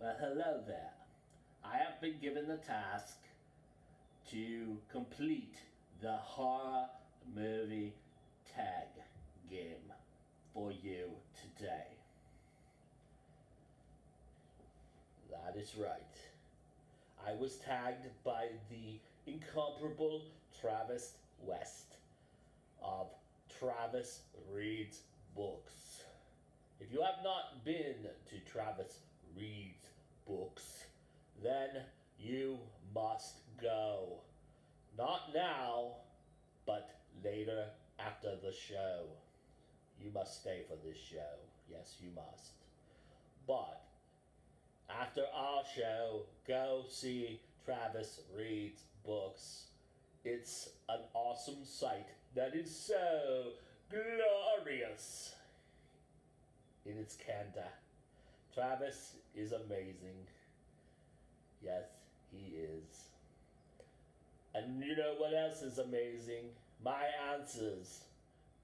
Well, hello there. I have been given the task to complete the horror movie tag game for you today. That is right. I was tagged by the incomparable Travis West of Travis Reads Books. If you have not been to Travis Reads Books, then you must go. Not now, but later after the show. You must stay for this show. Yes, you must. But after our show, go see Travis Reads Books. It's an awesome sight that is so glorious in its candor. Travis is amazing. Yes, he is. And you know what else is amazing? My answers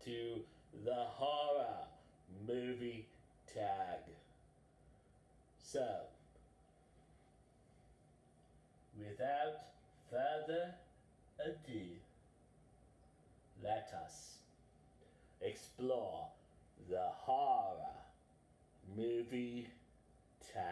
to the horror movie tag. So, without further ado, let us explore the horror movie tag.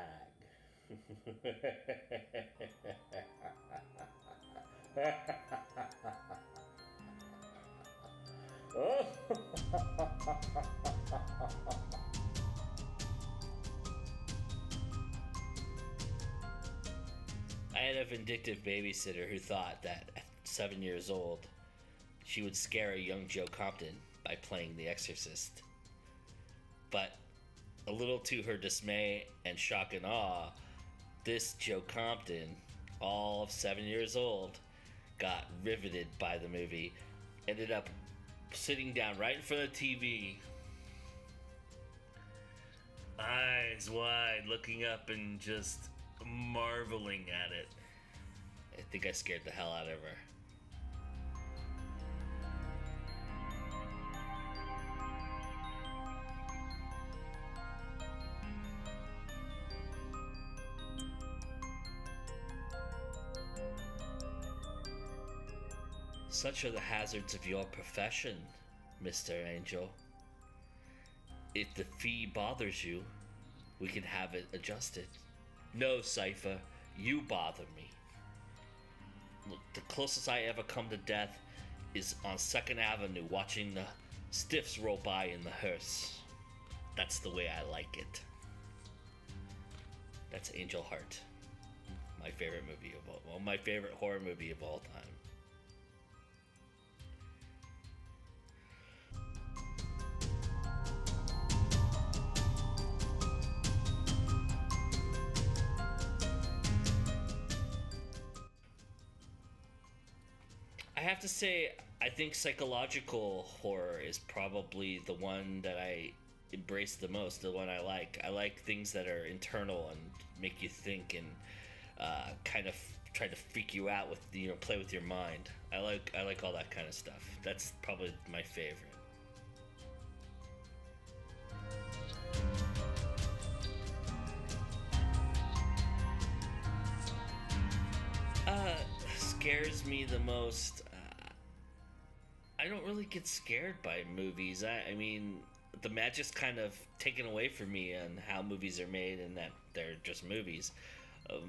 I had a vindictive babysitter who thought that at 7 years old, she would scare a young Joe Compton by playing The Exorcist. But a little to her dismay and shock and awe, this Joe Compton, all of 7 years old, got riveted by the movie, ended up sitting down right in front of the TV, eyes wide, looking up and just marveling at it. I think I scared the hell out of her. Such are the hazards of your profession, Mr. Angel. If the fee bothers you, we can have it adjusted. No, Cypher, you bother me. Look, the closest I ever come to death is on 2nd Avenue watching the stiffs roll by in the hearse. That's the way I like it. That's Angel Heart. My favorite movie of all, well, my favorite horror movie of all time. I have to say, I think psychological horror is probably the one that I embrace the most, the one I like. I like things that are internal and make you think and kind of try to freak you out with, you know, play with your mind. I like all that kind of stuff. That's probably my favorite. Scares me the most. I don't really get scared by movies. I mean, the magic's kind of taken away from me on how movies are made and that they're just movies.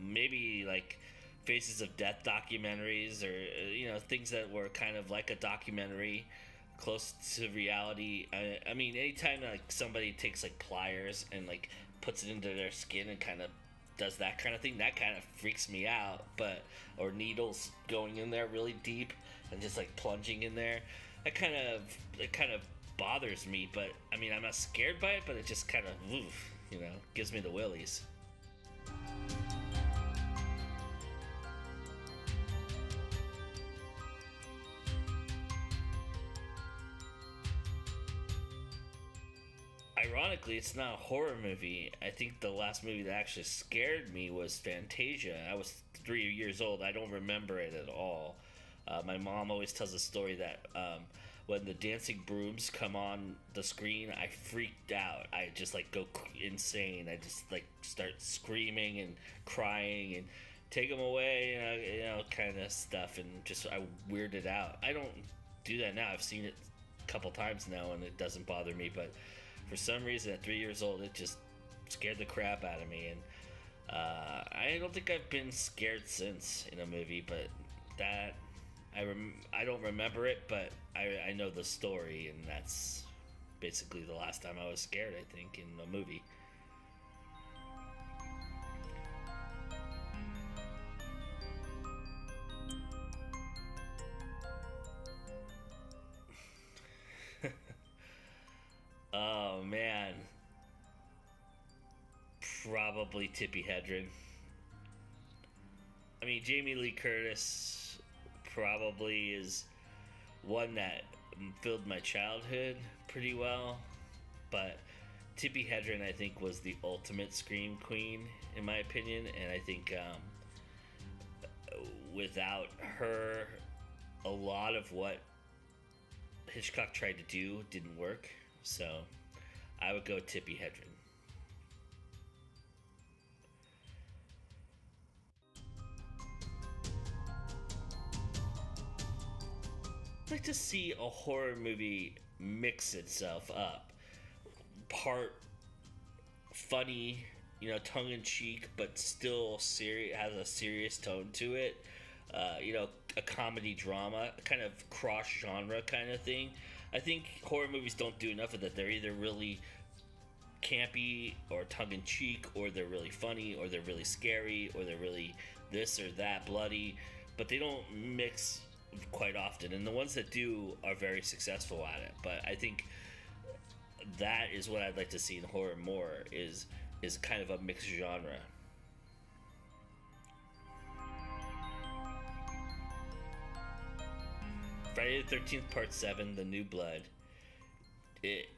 Maybe like Faces of Death documentaries, or you know, things that were kind of like a documentary, close to reality. I mean, anytime like somebody takes like pliers and like puts it into their skin and kind of does that kind of thing, that kind of freaks me out. But or needles going in there really deep and just like plunging in there, it kind of bothers me. But I mean, I'm not scared by it, but it just kind of, oof, you know, gives me the willies. Ironically, it's not a horror movie. I think the last movie that actually scared me was Fantasia. I was 3 years old. I don't remember it at all. My mom always tells a story that when the dancing brooms come on the screen, I freaked out. I just like go insane. I just like start screaming and crying and take them away, kind of stuff, and just I weirded out. I don't do that now. I've seen it a couple times now, and it doesn't bother me. But for some reason, at 3 years old, it just scared the crap out of me, and I don't think I've been scared since in a movie. But that I don't remember it, but I know the story, and that's basically the last time I was scared, I think, in a movie. Oh man, probably Tippi Hedren. I mean, Jamie Lee Curtis probably is one that filled my childhood pretty well, but Tippi Hedren, I think, was the ultimate scream queen in my opinion, and I think without her, a lot of what Hitchcock tried to do didn't work. So I would go Tippi Hedren. I'd like to see a horror movie mix itself up. Part funny, tongue-in-cheek, but still serious, has a serious tone to it. A comedy drama, kind of cross-genre kind of thing. I think horror movies don't do enough of that. They're either really campy or tongue-in-cheek, or they're really funny, or they're really scary, or they're really this or that bloody, but they don't mix quite often, and the ones that do are very successful at it. But I think that is what I'd like to see in horror more, is kind of a mixed genre. Friday the 13th Part 7, The New Blood.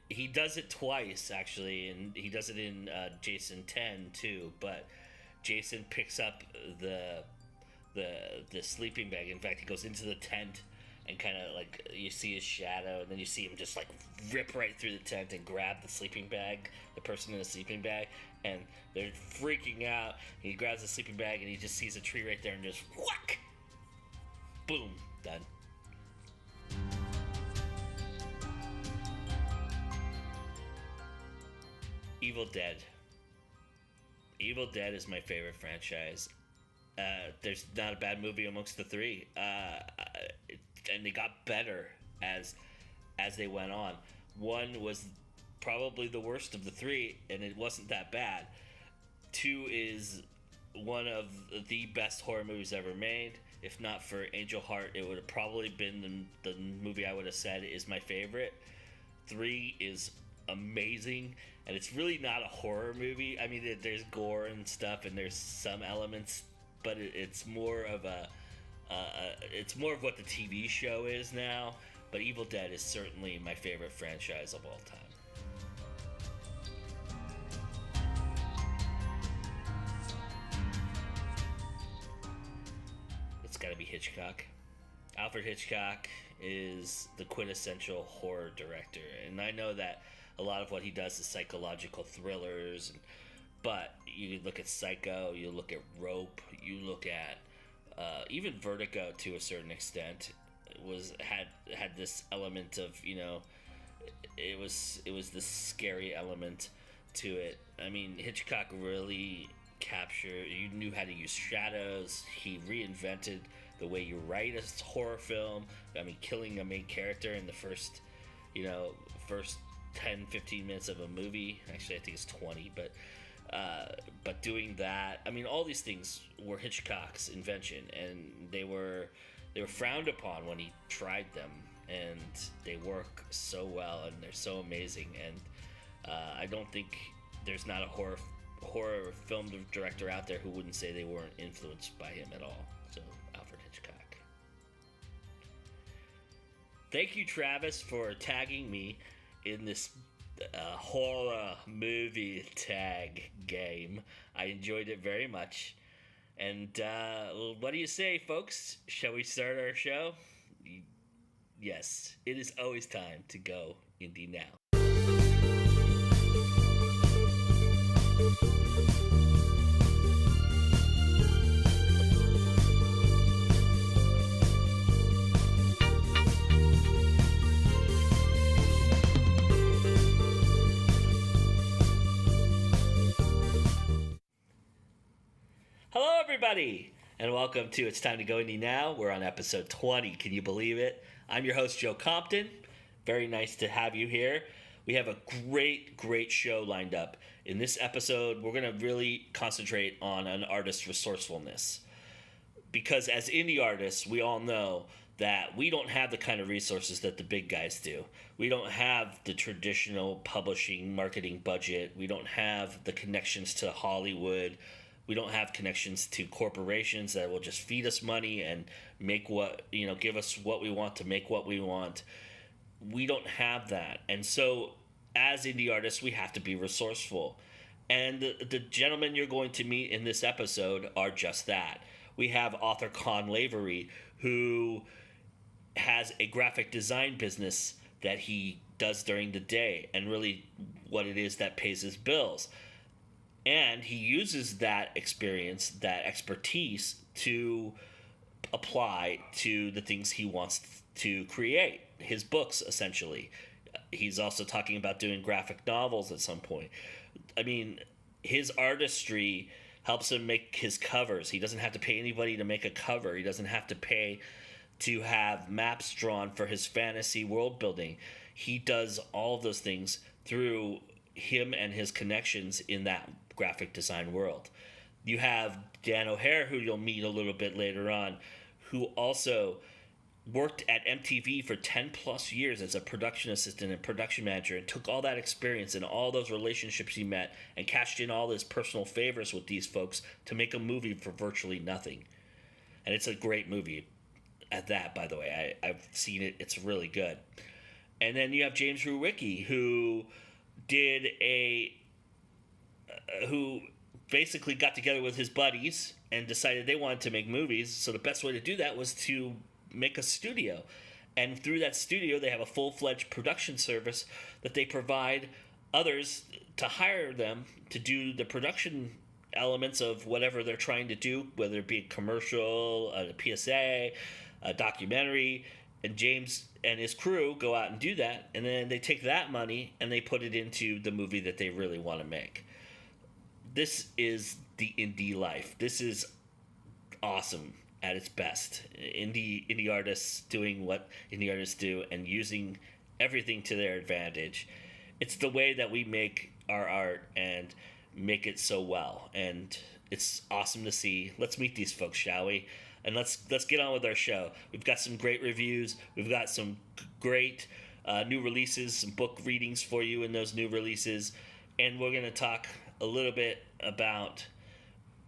He does it twice, actually, and he does it in Jason 10 too, but Jason picks up the sleeping bag. In fact, he goes into the tent and kind of like you see his shadow, and then you see him just like rip right through the tent and grab the sleeping bag, the person in the sleeping bag, and they're freaking out. He grabs the sleeping bag and he just sees a tree right there and just whack, boom, done. Evil Dead. Evil Dead is my favorite franchise. There's not a bad movie amongst the three, and they got better as they went on. One was probably the worst of the three, and it wasn't that bad. Two is one of the best horror movies ever made. If not for Angel Heart, it would have probably been the movie I would have said is my favorite. Three is amazing, and it's really not a horror movie. I mean, there's gore and stuff, and there's some elements, but it's more of it's more of what the TV show is now. But Evil Dead is certainly my favorite franchise of all time. It's got to be Hitchcock. Alfred Hitchcock is the quintessential horror director, and I know that a lot of what he does is psychological thrillers, but you look at Psycho, you look at Rope, you look at even Vertigo to a certain extent had this element of, it was this scary element to it. I mean, Hitchcock really captured, you knew how to use shadows. He reinvented the way you write a horror film. I mean, killing a main character in the first 10-15 minutes of a movie. Actually, I think it's 20, but doing that, I mean, all these things were Hitchcock's invention, and they were frowned upon when he tried them, and they work so well, and they're so amazing. And I don't think there's not a horror film director out there who wouldn't say they weren't influenced by him at all. So, Alfred Hitchcock. Thank you, Travis, for tagging me in this horror movie tag game. I enjoyed it very much. And what do you say, folks? Shall we start our show? Yes, it is always time to go indie now. Hello, everybody, and welcome to It's Time to Go Indie Now. We're on episode 20. Can you believe it? I'm your host, Joe Compton. Very nice to have you here. We have a great show lined up. In this episode, we're going to really concentrate on an artist's resourcefulness. Because as indie artists, we all know that we don't have the kind of resources that the big guys do. We don't have the traditional publishing marketing budget. We don't have the connections to Hollywood. We don't have connections to corporations that will just feed us money and make give us what we want to make what we want. We don't have that. And so as indie artists, we have to be resourceful. And the gentlemen you're going to meet in this episode are just that. We have author LAVERY, who has a graphic design business that he does during the day and really what it is that pays his bills. And he uses that experience, that expertise, to apply to the things he wants to create, his books, essentially. He's also talking about doing graphic novels at some point. I mean, his artistry helps him make his covers. He doesn't have to pay anybody to make a cover. He doesn't have to pay to have maps drawn for his fantasy world building. He does all of those things through him and his connections in that graphic design world. You have Dan O'Hare, who you'll meet a little bit later on, who also worked at MTV for 10 plus years as a production assistant and production manager, and took all that experience and all those relationships he met and cashed in all his personal favors with these folks to make a movie for virtually nothing. And it's a great movie at that, by the way. I've seen it. It's really good. And then you have James REWUCKI, who who basically got together with his buddies and decided they wanted to make movies. So the best way to do that was to make a studio. And through that studio, they have a full-fledged production service that they provide others to hire them to do the production elements of whatever they're trying to do, whether it be a commercial, a PSA, a documentary. And James and his crew go out and do that, and then they take that money and they put it into the movie that they really want to make. This is the indie life. This is awesome at its best. Indie artists doing what indie artists do and using everything to their advantage. It's the way that we make our art and make it so well, and it's awesome to see. Let's meet these folks, shall we? And let's get on with our show. We've got some great reviews. We've got some great new releases, some book readings for you in those new releases. And we're going to talk a little bit about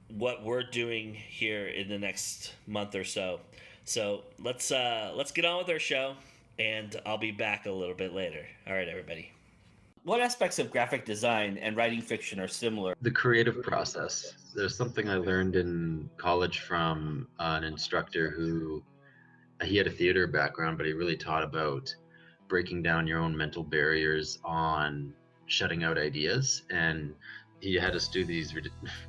what we're doing here in the next month or so. So let's get on with our show, and I'll be back a little bit later. All right, everybody. What aspects of graphic design and writing fiction are similar? The creative process. There's something I learned in college from an instructor who he had a theater background, but he really taught about breaking down your own mental barriers on shutting out ideas. And he had us do these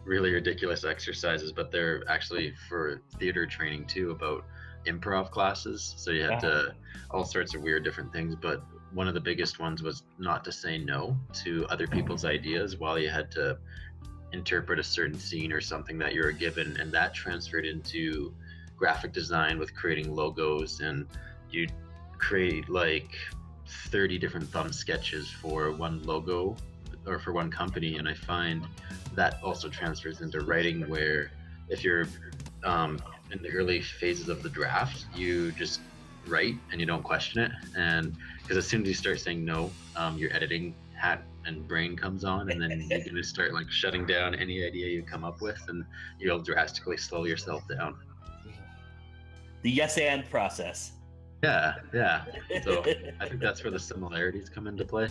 really ridiculous exercises, but they're actually for theater training too, about improv classes. So you had to all sorts of weird different things, but one of the biggest ones was not to say no to other people's ideas while you had to interpret a certain scene or something that you were given. And that transferred into graphic design with creating logos, and you'd create like 30 different thumb sketches for one logo or for one company. And I find that also transfers into writing, where if you're in the early phases of the draft, you just write and you don't question it. And because as soon as you start saying no, your editing hat and brain comes on, and then you're going to start like shutting down any idea you come up with, and you'll drastically slow yourself down. The yes and process. Yeah. So I think that's where the similarities come into play.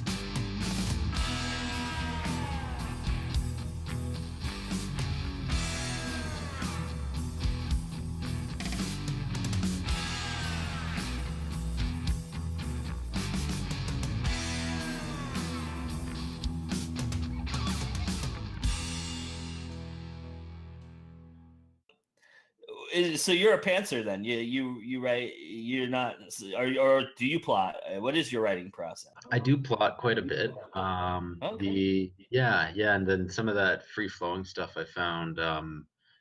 So you're a pantser then. You write. You're not, or do you plot? What is your writing process? I do plot quite a bit. Okay. And then some of that free flowing stuff I found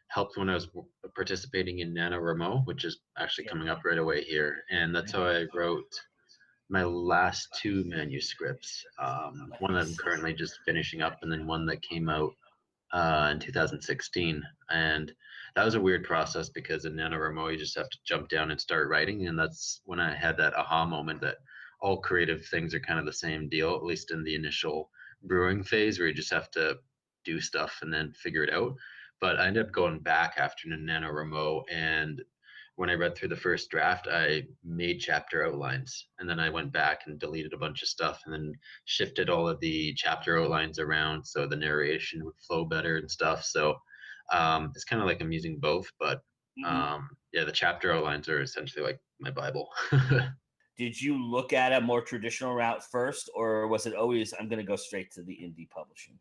helped when I was participating in NaNoWriMo, which is actually coming up right away here, and that's how I wrote my last two manuscripts. One that I'm currently just finishing up, and then one that came out in 2016. And that was a weird process because in NaNoWriMo, you just have to jump down and start writing. And that's when I had that aha moment that all creative things are kind of the same deal, at least in the initial brewing phase where you just have to do stuff and then figure it out. But I ended up going back after NaNoWriMo, and when I read through the first draft, I made chapter outlines, and then I went back and deleted a bunch of stuff, and then shifted all of the chapter outlines around so the narration would flow better and stuff. So it's kind of like I'm using both, but yeah, the chapter outlines are essentially like my Bible. Did you look at a more traditional route first, or was it always I'm going to go straight to the indie publishing?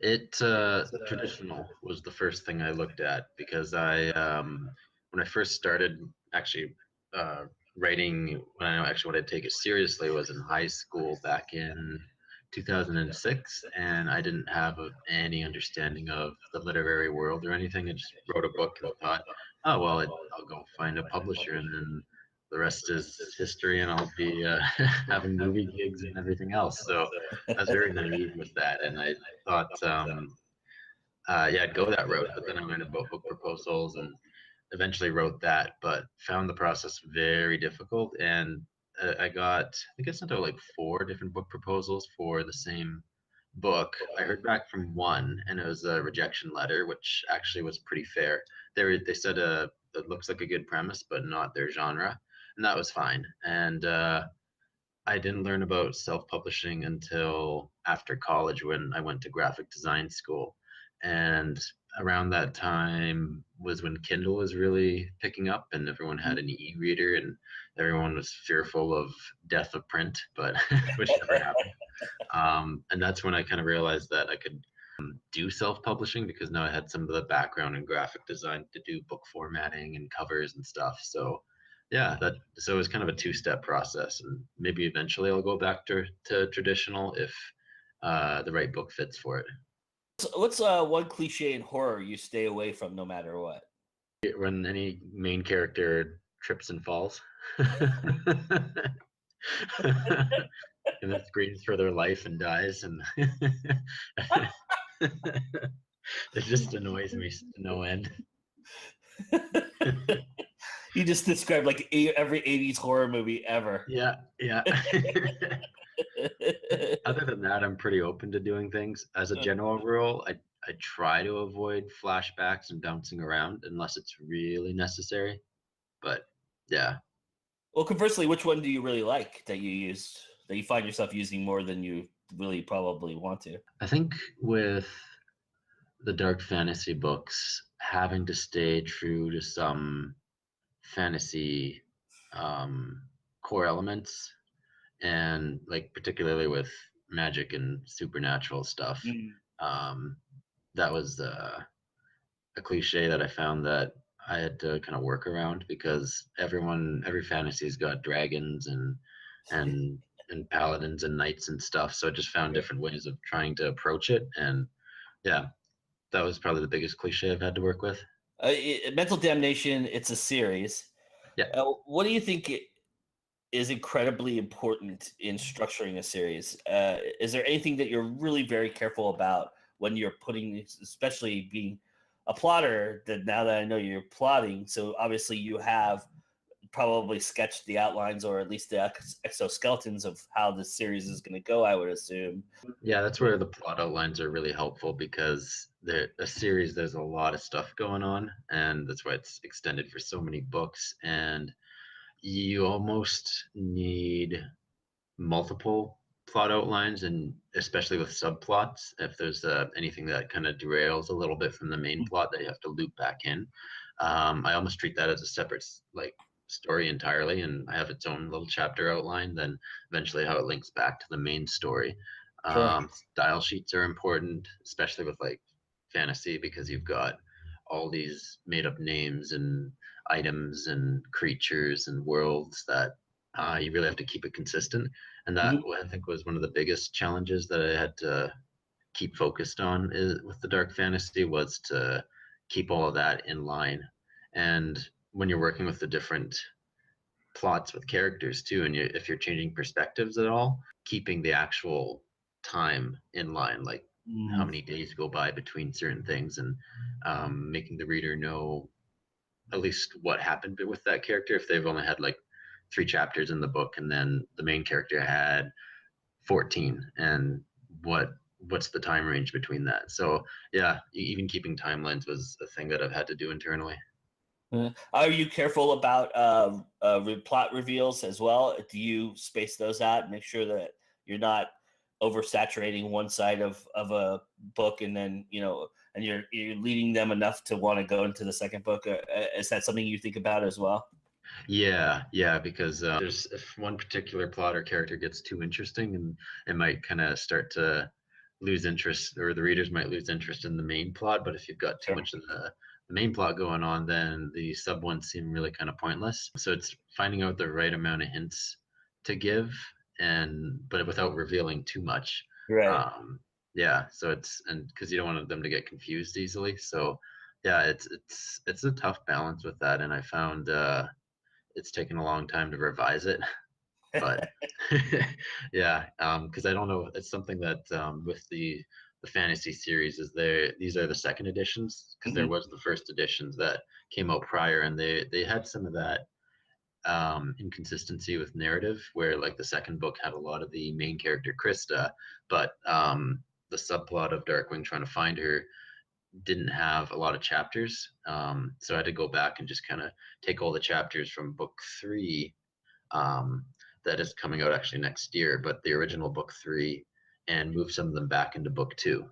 Traditional was the first thing I looked at because when I first started actually writing, when I actually wanted to take it seriously, was in high school back in 2006, and I didn't have any understanding of the literary world or anything. I just wrote a book and thought, oh well, I'll go find a publisher, and then the rest is history, and I'll be having movie gigs and everything else. So I was very naive with that, and I thought, yeah, I'd go that route. But then I went about book proposals and eventually wrote that, but found the process very difficult. And I think I sent out like 4 different book proposals for the same book. I heard back from one, and it was a rejection letter, which actually was pretty fair. They said it looks like a good premise, but not their genre, and that was fine. And I didn't learn about self-publishing until after college when I went to graphic design school. And around that time was when Kindle was really picking up and everyone had an e-reader and everyone was fearful of death of print, but which never happened. And that's when I kind of realized that I could do self-publishing because now I had some of the background in graphic design to do book formatting and covers and stuff. So yeah, so it was kind of a 2-step process, and maybe eventually I'll go back to traditional if the right book fits for it. What's one cliche in horror you stay away from no matter what? When any main character trips and falls. And then screams for their life and dies, and it just annoys me to no end. You just described like every 80s horror movie ever. Yeah. Other than that, I'm pretty open to doing things. As a general rule, I try to avoid flashbacks and bouncing around unless it's really necessary. But yeah. Well, conversely, which one do you really like that you find yourself using more than you really probably want to? I think with the dark fantasy books, having to stay true to some fantasy core elements, and like particularly with magic and supernatural stuff, that was a cliche that I found that I had to kind of work around because every fantasy's got dragons and and paladins and knights and stuff. So I just found different ways of trying to approach it, and yeah, that was probably the biggest cliche I've had to work with. Mental Damnation, it's a series. Yeah. What do you think is incredibly important in structuring a series? Is there anything that you're really very careful about when you're putting, especially being a plotter, that now that I know you're plotting, so obviously you have probably sketched the outlines or at least the exoskeletons of how the series is going to go, I would assume. Yeah, that's where the plot outlines are really helpful because a series, there's a lot of stuff going on, and that's why it's extended for so many books. And you almost need multiple plot outlines, and especially with subplots, if there's anything that kind of derails a little bit from the main plot that you have to loop back in. I almost treat that as a separate like story entirely, and I have its own little chapter outline, then eventually how it links back to the main story. Sure. Style sheets are important, especially with like fantasy, because you've got all these made up names and items and creatures and worlds that you really have to keep it consistent. And that I think was one of the biggest challenges that I had to keep focused on with the dark fantasy, was to keep all of that in line. And when you're working with the different plots with characters too, and if you're changing perspectives at all, keeping the actual time in line, like how many days go by between certain things, and making the reader know at least what happened with that character if they've only had like 3 chapters in the book, and then the main character had 14, and what's the time range between that. So yeah, even keeping timelines was a thing that I've had to do internally. Are you careful about plot reveals as well? Do you space those out and make sure that you're not oversaturating one side of a book, and then and you're leading them enough to want to go into the second book? Is that something you think about as well? Yeah, because there's, if one particular plot or character gets too interesting, and it might kind of start to lose interest, or the readers might lose interest in the main plot. But if you've got too much of the main plot going on, then the sub ones seem really kind of pointless. So it's finding out the right amount of hints to give, but without revealing too much. Right. Yeah, so and because you don't want them to get confused easily. So yeah, it's a tough balance with that, and I found it's taken a long time to revise it. But yeah, because I don't know, it's something that with the fantasy series, is these are the second editions, because there was the first editions that came out prior, and they had some of that inconsistency with narrative, where like the second book had a lot of the main character Krista, but the subplot of Darkwing trying to find her didn't have a lot of chapters. So I had to go back and just kind of take all the chapters from book 3, that is coming out actually next year, but the original book 3, and move some of them back into book 2,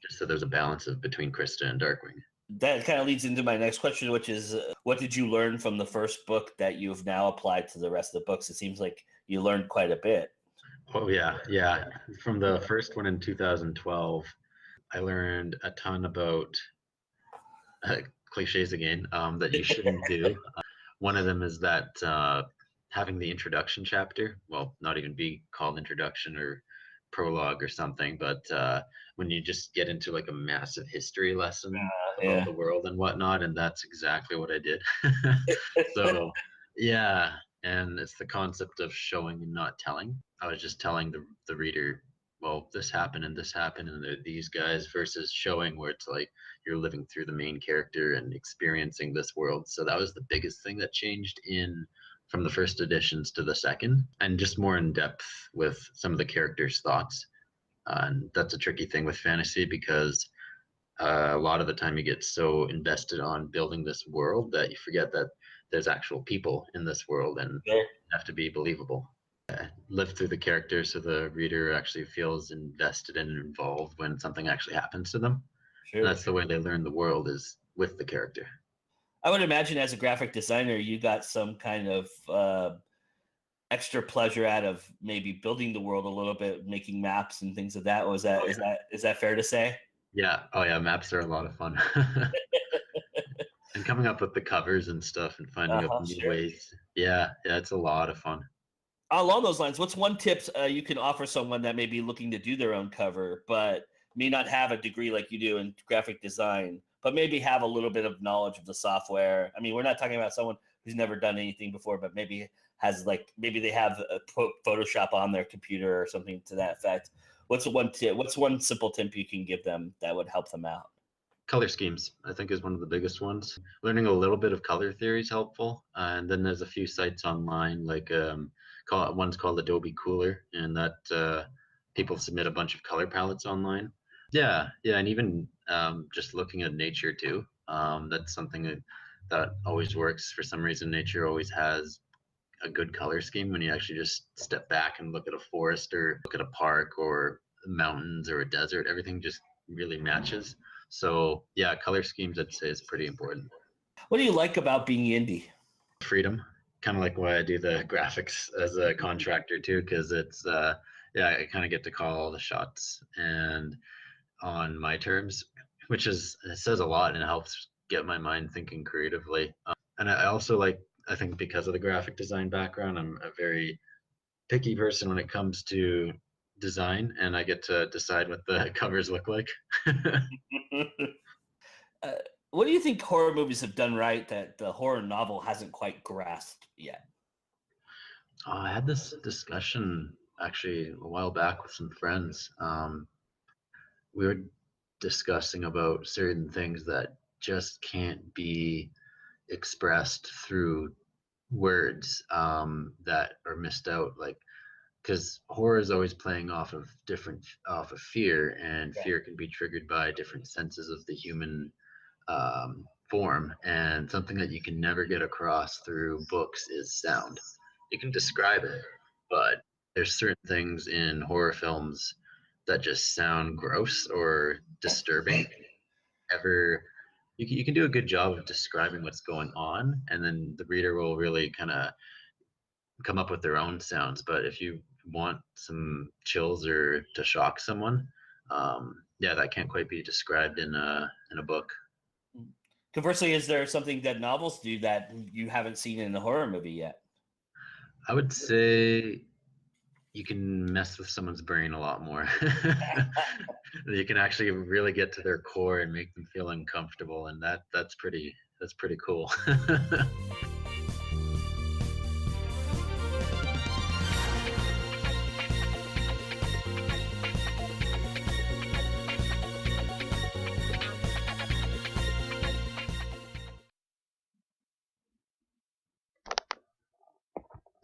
just so there's a balance between Krista and Darkwing. That kind of leads into my next question, which is, what did you learn from the first book that you've now applied to the rest of the books? It seems like you learned quite a bit. Oh yeah. From the first one in 2012, I learned a ton about cliches again, that you shouldn't do. One of them is that having the introduction chapter, well, not even be called introduction or prologue or something, but when you just get into like a massive history lesson about the world and whatnot, and that's exactly what I did. So yeah, and it's the concept of showing and not telling. I was just telling the reader, well, this happened and this happened, and they're these guys, versus showing where it's like you're living through the main character and experiencing this world. So that was the biggest thing that changed from the first editions to the second, and just more in depth with some of the characters' thoughts. And that's a tricky thing with fantasy, because a lot of the time you get so invested on building this world that you forget that there's actual people in this world, and have to be believable. Live through the characters so the reader actually feels invested and involved when something actually happens to them. And that's the way they learn the world, is with the character. I would imagine as a graphic designer, you got some kind of extra pleasure out of maybe building the world a little bit, making maps and things of that. Is that fair to say? Yeah. Oh yeah, maps are a lot of fun. And coming up with the covers and stuff and finding up new ways. Yeah, it's a lot of fun. Along those lines, what's one tip you can offer someone that may be looking to do their own cover, but may not have a degree like you do in graphic design, but maybe have a little bit of knowledge of the software? I mean, we're not talking about someone who's never done anything before, but maybe maybe they have Photoshop on their computer or something to that effect. What's one simple tip you can give them that would help them out? Color schemes, I think, is one of the biggest ones. Learning a little bit of color theory is helpful. And then there's a few sites online, like one's called Adobe Cooler, and that people submit a bunch of color palettes online. Yeah, and even just looking at nature too. That's something that always works. For some reason, nature always has a good color scheme when you actually just step back and look at a forest, or look at a park, or mountains, or a desert. Everything just really matches. So yeah, color schemes, I'd say, is pretty important. What do you like about being indie? Freedom, kind of like why I do the graphics as a contractor too, because it's I kind of get to call all the shots and on my terms, which it says a lot, and it helps get my mind thinking creatively. And I also like, I think because of the graphic design background, I'm a very picky person when it comes to design, and I get to decide what the covers look like. uh, what do you think horror movies have done right that the horror novel hasn't quite grasped yet? I had this discussion actually a while back with some friends. We were discussing about certain things that just can't be expressed through words, that are missed out, like because horror is always playing off of fear, and Yeah. fear can be triggered by different senses of the human form, and something that you can never get across through books is sound. You can describe it, but there's certain things in horror films that just sound gross or disturbing. Ever you can do a good job of describing what's going on, and then the reader will really kind of come up with their own sounds. But if you want some chills or to shock someone, yeah, that can't quite be described in a book. Conversely, is there something that novels do that you haven't seen in a horror movie yet? I would say you can mess with someone's brain a lot more. You can actually really get to their core and make them feel uncomfortable, and that's pretty cool.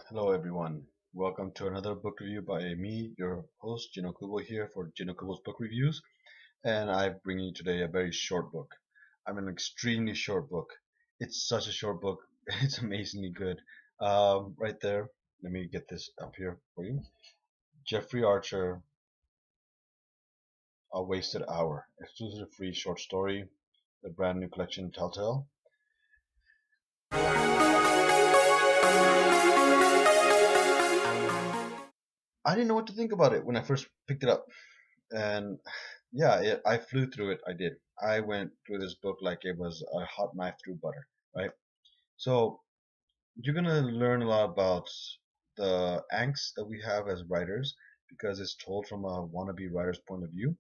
Hello everyone, welcome to another book review by me, your host Jin Okubo here for Jin Okubo's Book Reviews, and I bring you today a very short book. I mean, an extremely short book. It's such a short book, it's amazingly good. Right there, let me get this up here for you. Jeffrey Archer, A Wasted Hour, exclusive free short story, the brand new collection Telltale. I didn't know what to think about it when I first picked it up, and yeah, I flew through it. I did. I went through this book like it was a hot knife through butter, right? So you're gonna learn a lot about the angst that we have as writers because it's told from a wannabe writer's point of view.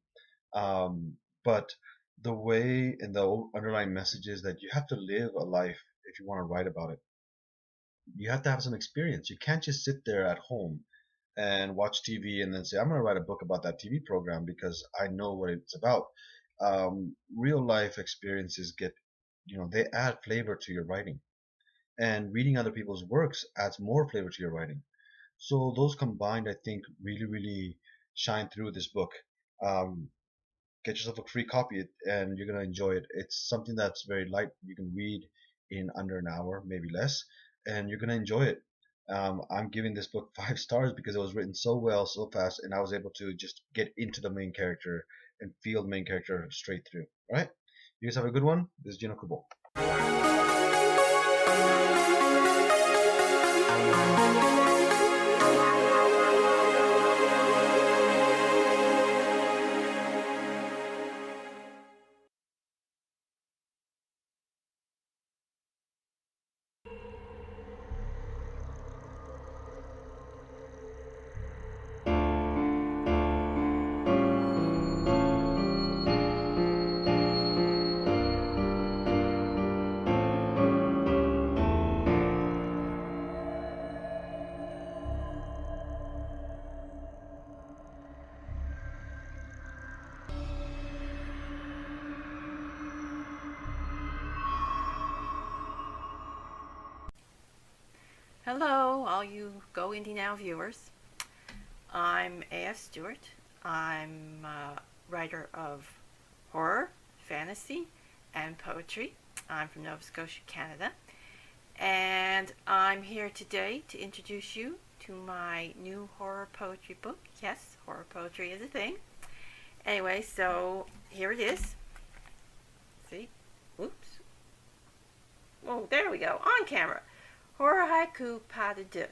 But the way and the underlying message is that you have to live a life if you want to write about it. You have to have some experience. You can't just sit there at home and watch TV and then say, I'm going to write a book about that TV program because I know what it's about. Real life experiences they add flavor to your writing. And reading other people's works adds more flavor to your writing. So those combined, I think, really, really shine through this book. Um, get yourself a free copy and you're going to enjoy it. It's something that's very light. You can read in under an hour, maybe less, and you're going to enjoy it. I'm giving this book 5 stars because it was written so well, so fast, and I was able to just get into the main character and feel the main character straight through. All right? You guys have a good one. This is Jin Okubo. Hello, all you GoIndieNow viewers. I'm A.F. Stewart. I'm a writer of horror, fantasy, and poetry. I'm from Nova Scotia, Canada. And I'm here today to introduce you to my new horror poetry book. Yes, horror poetry is a thing. Anyway, so here it is. See? Oops. Oh, there we go. On camera. Horror Haiku Pas de Deux.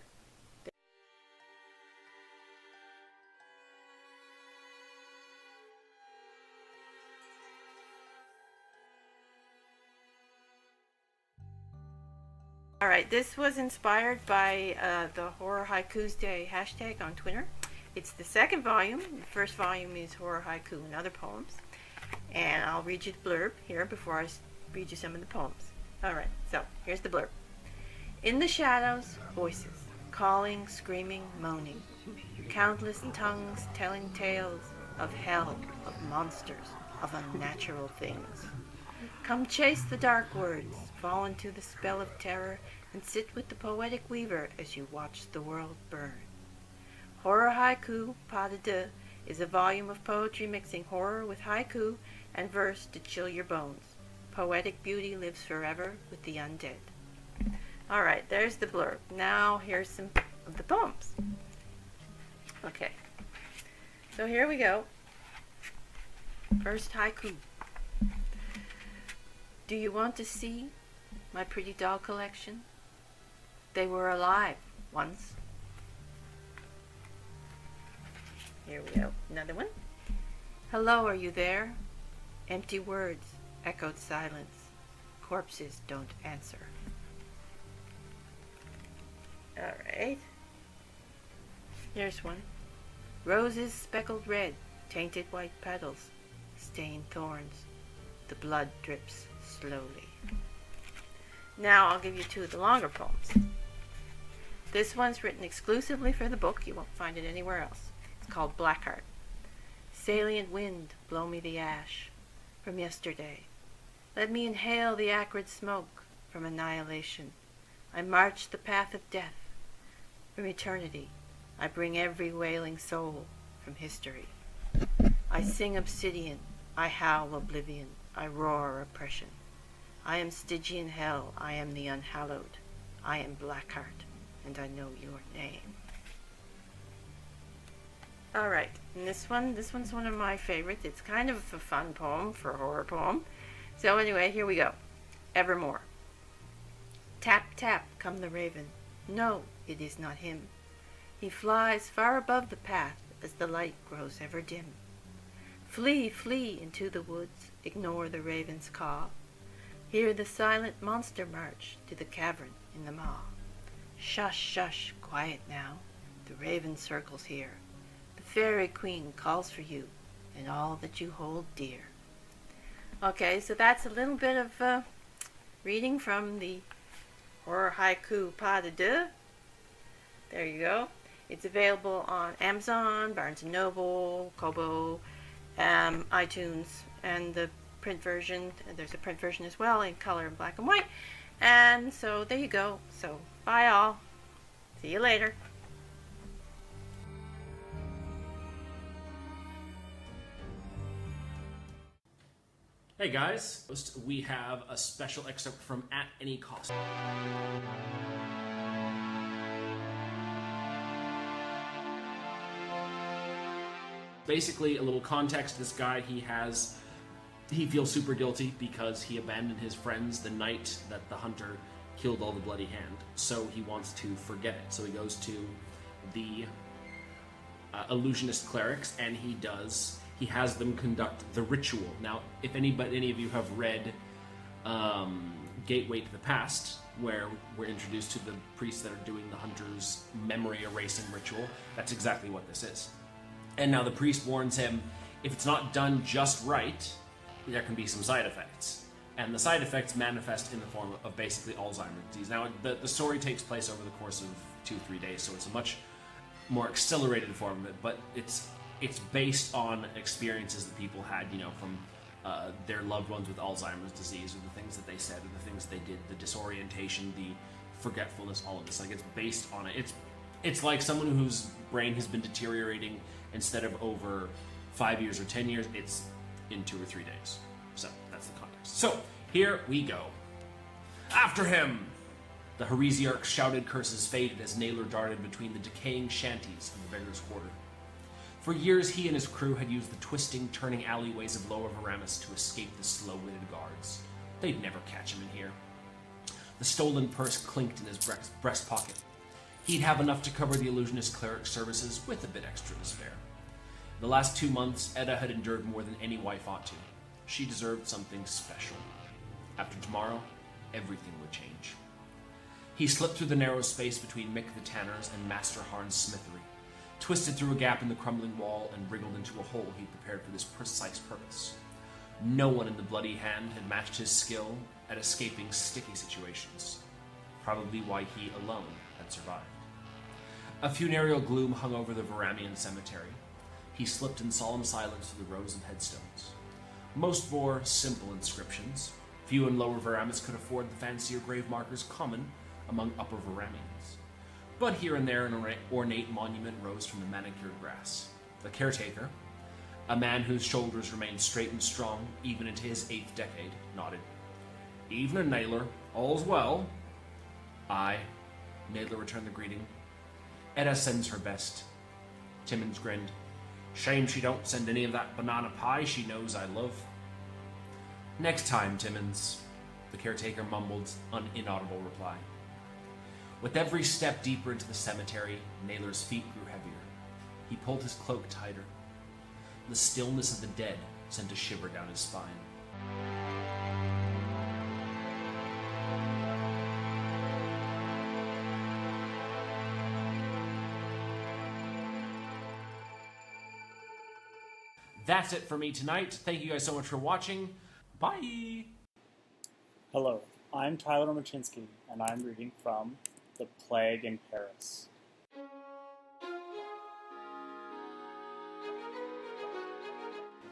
Alright, this was inspired by the Horror Haikus Day hashtag on Twitter. It's the second volume. The first volume is Horror Haiku and Other Poems. And I'll read you the blurb here before I read you some of the poems. Alright, so here's the blurb. In the shadows, voices, calling, screaming, moaning. Countless tongues telling tales of hell, of monsters, of unnatural things. Come chase the dark words, fall into the spell of terror, and sit with the poetic weaver as you watch the world burn. Horror Haiku, Pas de Deux, is a volume of poetry mixing horror with haiku and verse to chill your bones. Poetic beauty lives forever with the undead. Alright, there's the blurb. Now here's some of the poems. Okay, so here we go. First haiku. Do you want to see my pretty doll collection? They were alive once. Here we go. Another one. Hello, are you there? Empty words echoed silence. Corpses don't answer. Alright. Here's one. Roses speckled red, tainted white petals, stained thorns. The blood drips slowly. Now I'll give you two of the longer poems. This one's written exclusively for the book. You won't find it anywhere else. It's called Blackheart. Salient wind, blow me the ash from yesterday. Let me inhale the acrid smoke from annihilation. I march the path of death from eternity. I bring every wailing soul from history. I sing obsidian, I howl oblivion, I roar oppression. I am Stygian hell, I am the unhallowed. I am Blackheart, and I know your name. Alright, and this one's one of my favorites. It's kind of a fun poem for a horror poem. So anyway, here we go. Evermore. Tap, tap, come the raven. No, it is not him. He flies far above the path as the light grows ever dim. Flee, flee into the woods, ignore the raven's caw. Hear the silent monster march to the cavern in the maw. Shush, shush, quiet now. The raven circles here. The fairy queen calls for you and all that you hold dear. Okay, so that's a little bit of reading from the Horror Haiku Pas de Deux. There you go. It's available on Amazon, Barnes & Noble, Kobo, iTunes, and the print version. There's a print version as well in color and black and white. And so there you go. So bye all. See you later. Hey guys, we have a special excerpt from At Any Cost. Basically, a little context, this guy, he feels super guilty because he abandoned his friends the night that the hunter killed all the bloody hand. So he wants to forget it. So he goes to the illusionist clerics and he has them conduct the ritual. Now, if any of you have read Gateway to the Past, where we're introduced to the priests that are doing the hunter's memory erasing ritual, that's exactly what this is. And now the priest warns him, if it's not done just right, there can be some side effects. And the side effects manifest in the form of basically Alzheimer's disease. Now, the story takes place over the course of 2-3 days, so it's a much more accelerated form of it, but it's based on experiences that people had, from their loved ones with Alzheimer's disease, or the things that they said, or the things they did, the disorientation, the forgetfulness, all of this. Like, it's based on it. It's like someone whose brain has been deteriorating. Instead of over 5 years or 10 years, it's in 2 or 3 days. So that's the context. So here we go. After him! The heresiarch shouted curses faded as Naylor darted between the decaying shanties of the beggar's quarter. For years, he and his crew had used the twisting, turning alleyways of Lower Veramis to escape the slow-witted guards. They'd never catch him in here. The stolen purse clinked in his breast pocket. He'd have enough to cover the illusionist cleric services with a bit extra to spare. The last 2 months, Edda had endured more than any wife ought to. She deserved something special. After tomorrow, everything would change. He slipped through the narrow space between Mick the Tanner's and Master Harn's smithery, twisted through a gap in the crumbling wall, and wriggled into a hole he'd prepared for this precise purpose. No one in the Bloody Hand had matched his skill at escaping sticky situations, probably why he alone had survived. A funereal gloom hung over the Varamian cemetery. He slipped in solemn silence through the rows of headstones. Most bore simple inscriptions. Few in lower Varamis could afford the fancier grave markers common among upper Varamians. But here and there an ornate monument rose from the manicured grass. The caretaker, a man whose shoulders remained straight and strong even into his 8th decade, nodded. "Evening, Naylor. All's well?" "Aye," Naylor returned the greeting. "Etta sends her best." Timmins grinned. "Shame she don't send any of that banana pie she knows I love." "Next time, Timmins," the caretaker mumbled an inaudible reply. With every step deeper into the cemetery, Naylor's feet grew heavier. He pulled his cloak tighter. The stillness of the dead sent a shiver down his spine. That's it for me tonight. Thank you guys so much for watching. Bye! Hello, I'm Tyler OMICHINSKI, and I'm reading from The Plague in Paris.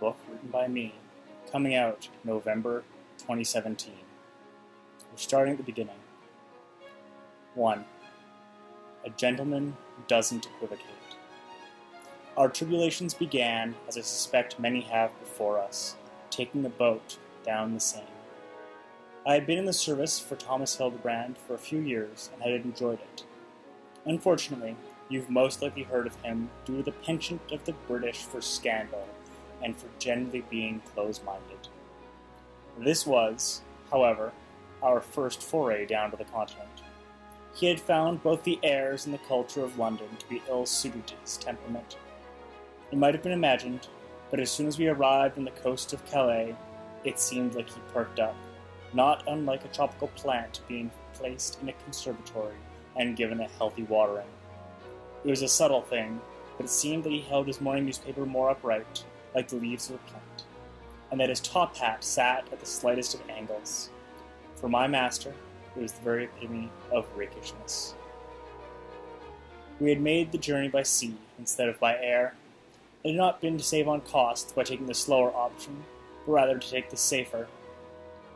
Book written by me, coming out November 2017. We're starting at the beginning. 1. A gentleman doesn't equivocate. Our tribulations began, as I suspect many have before us, taking a boat down the Seine. I had been in the service for Thomas Hildebrand for a few years and had enjoyed it. Unfortunately, you've most likely heard of him due to the penchant of the British for scandal and for generally being close-minded. This was, however, our first foray down to the continent. He had found both the airs and the culture of London to be ill-suited to his temperament. It might have been imagined, but as soon as we arrived on the coast of Calais, it seemed like he perked up, not unlike a tropical plant being placed in a conservatory and given a healthy watering. It was a subtle thing, but it seemed that he held his morning newspaper more upright, like the leaves of a plant, and that his top hat sat at the slightest of angles. For my master, it was the very epitome of rakishness. We had made the journey by sea instead of by air. It had not been to save on costs by taking the slower option, but rather to take the safer.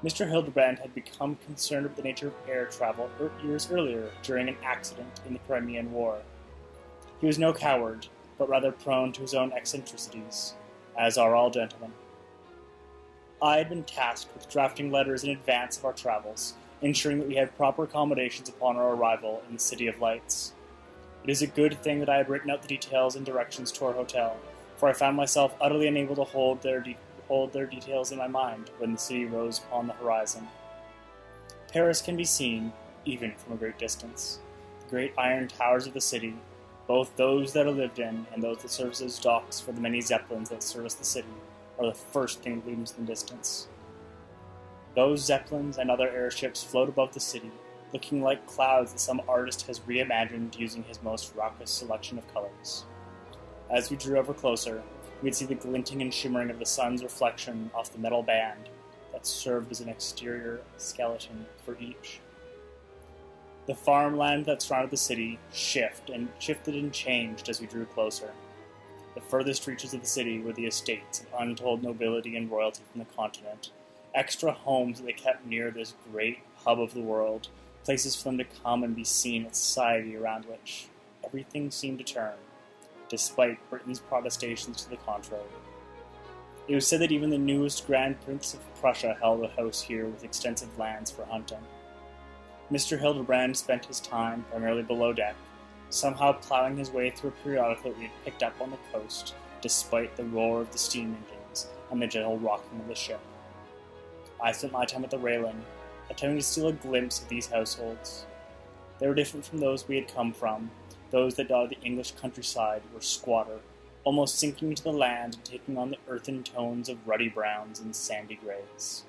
Mr. Hildebrand had become concerned with the nature of air travel years earlier during an accident in the Crimean War. He was no coward, but rather prone to his own eccentricities, as are all gentlemen. I had been tasked with drafting letters in advance of our travels, ensuring that we had proper accommodations upon our arrival in the City of Lights. It is a good thing that I had written out the details and directions to our hotel, for I found myself utterly unable to hold their details in my mind when the city rose upon the horizon. Paris can be seen, even from a great distance. The great iron towers of the city, both those that are lived in and those that serve as docks for the many zeppelins that service the city, are the first thing that looms in the distance. Those zeppelins and other airships float above the city, looking like clouds that some artist has reimagined using his most raucous selection of colors. As we drew ever closer, we'd see the glinting and shimmering of the sun's reflection off the metal band that served as an exterior skeleton for each. The farmland that surrounded the city shifted and changed as we drew closer. The furthest reaches of the city were the estates of untold nobility and royalty from the continent, extra homes that they kept near this great hub of the world, places for them to come and be seen at society around which everything seemed to turn, despite Britain's protestations to the contrary. It was said that even the newest Grand Prince of Prussia held a house here with extensive lands for hunting. Mr. Hildebrand spent his time primarily below deck, somehow plowing his way through a periodical that we had picked up on the coast, despite the roar of the steam engines and the gentle rocking of the ship. I spent my time at the railing, attempting to steal a glimpse of these households. They were different from those we had come from. Those that dotted the English countryside were squatter, almost sinking into the land and taking on the earthen tones of ruddy browns and sandy greys.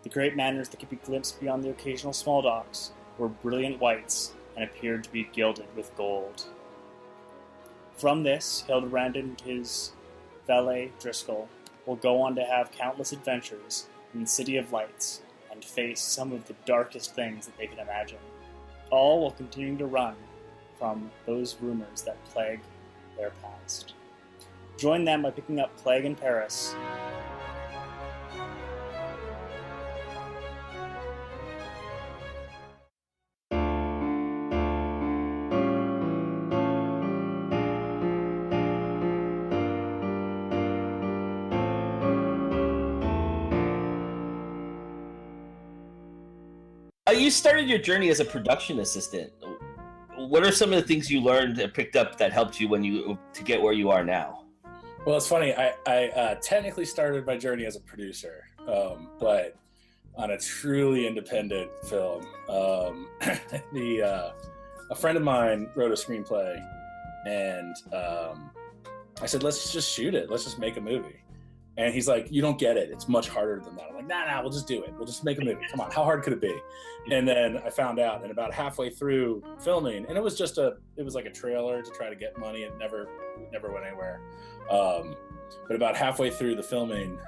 The great manors that could be glimpsed beyond the occasional small docks were brilliant whites and appeared to be gilded with gold. From this, Hildebrand and his valet Driscoll will go on to have countless adventures in the City of Lights and face some of the darkest things that they can imagine, all while continuing to run from those rumors that plague their past. Join them by picking up Plague in Paris. You started your journey as a production assistant. What are some of the things you learned and picked up that helped you to get where you are now? Well, it's funny. I technically started my journey as a producer, but on a truly independent film. A friend of mine wrote a screenplay, and I said, "Let's just shoot it. Let's just make a movie." And he's like, "You don't get it. It's much harder than that." I'm like, nah, we'll just do it. We'll just make a movie. Come on, how hard could it be? And then I found out, and about halfway through filming, and it was like a trailer to try to get money. It never went anywhere. But about halfway through the filming,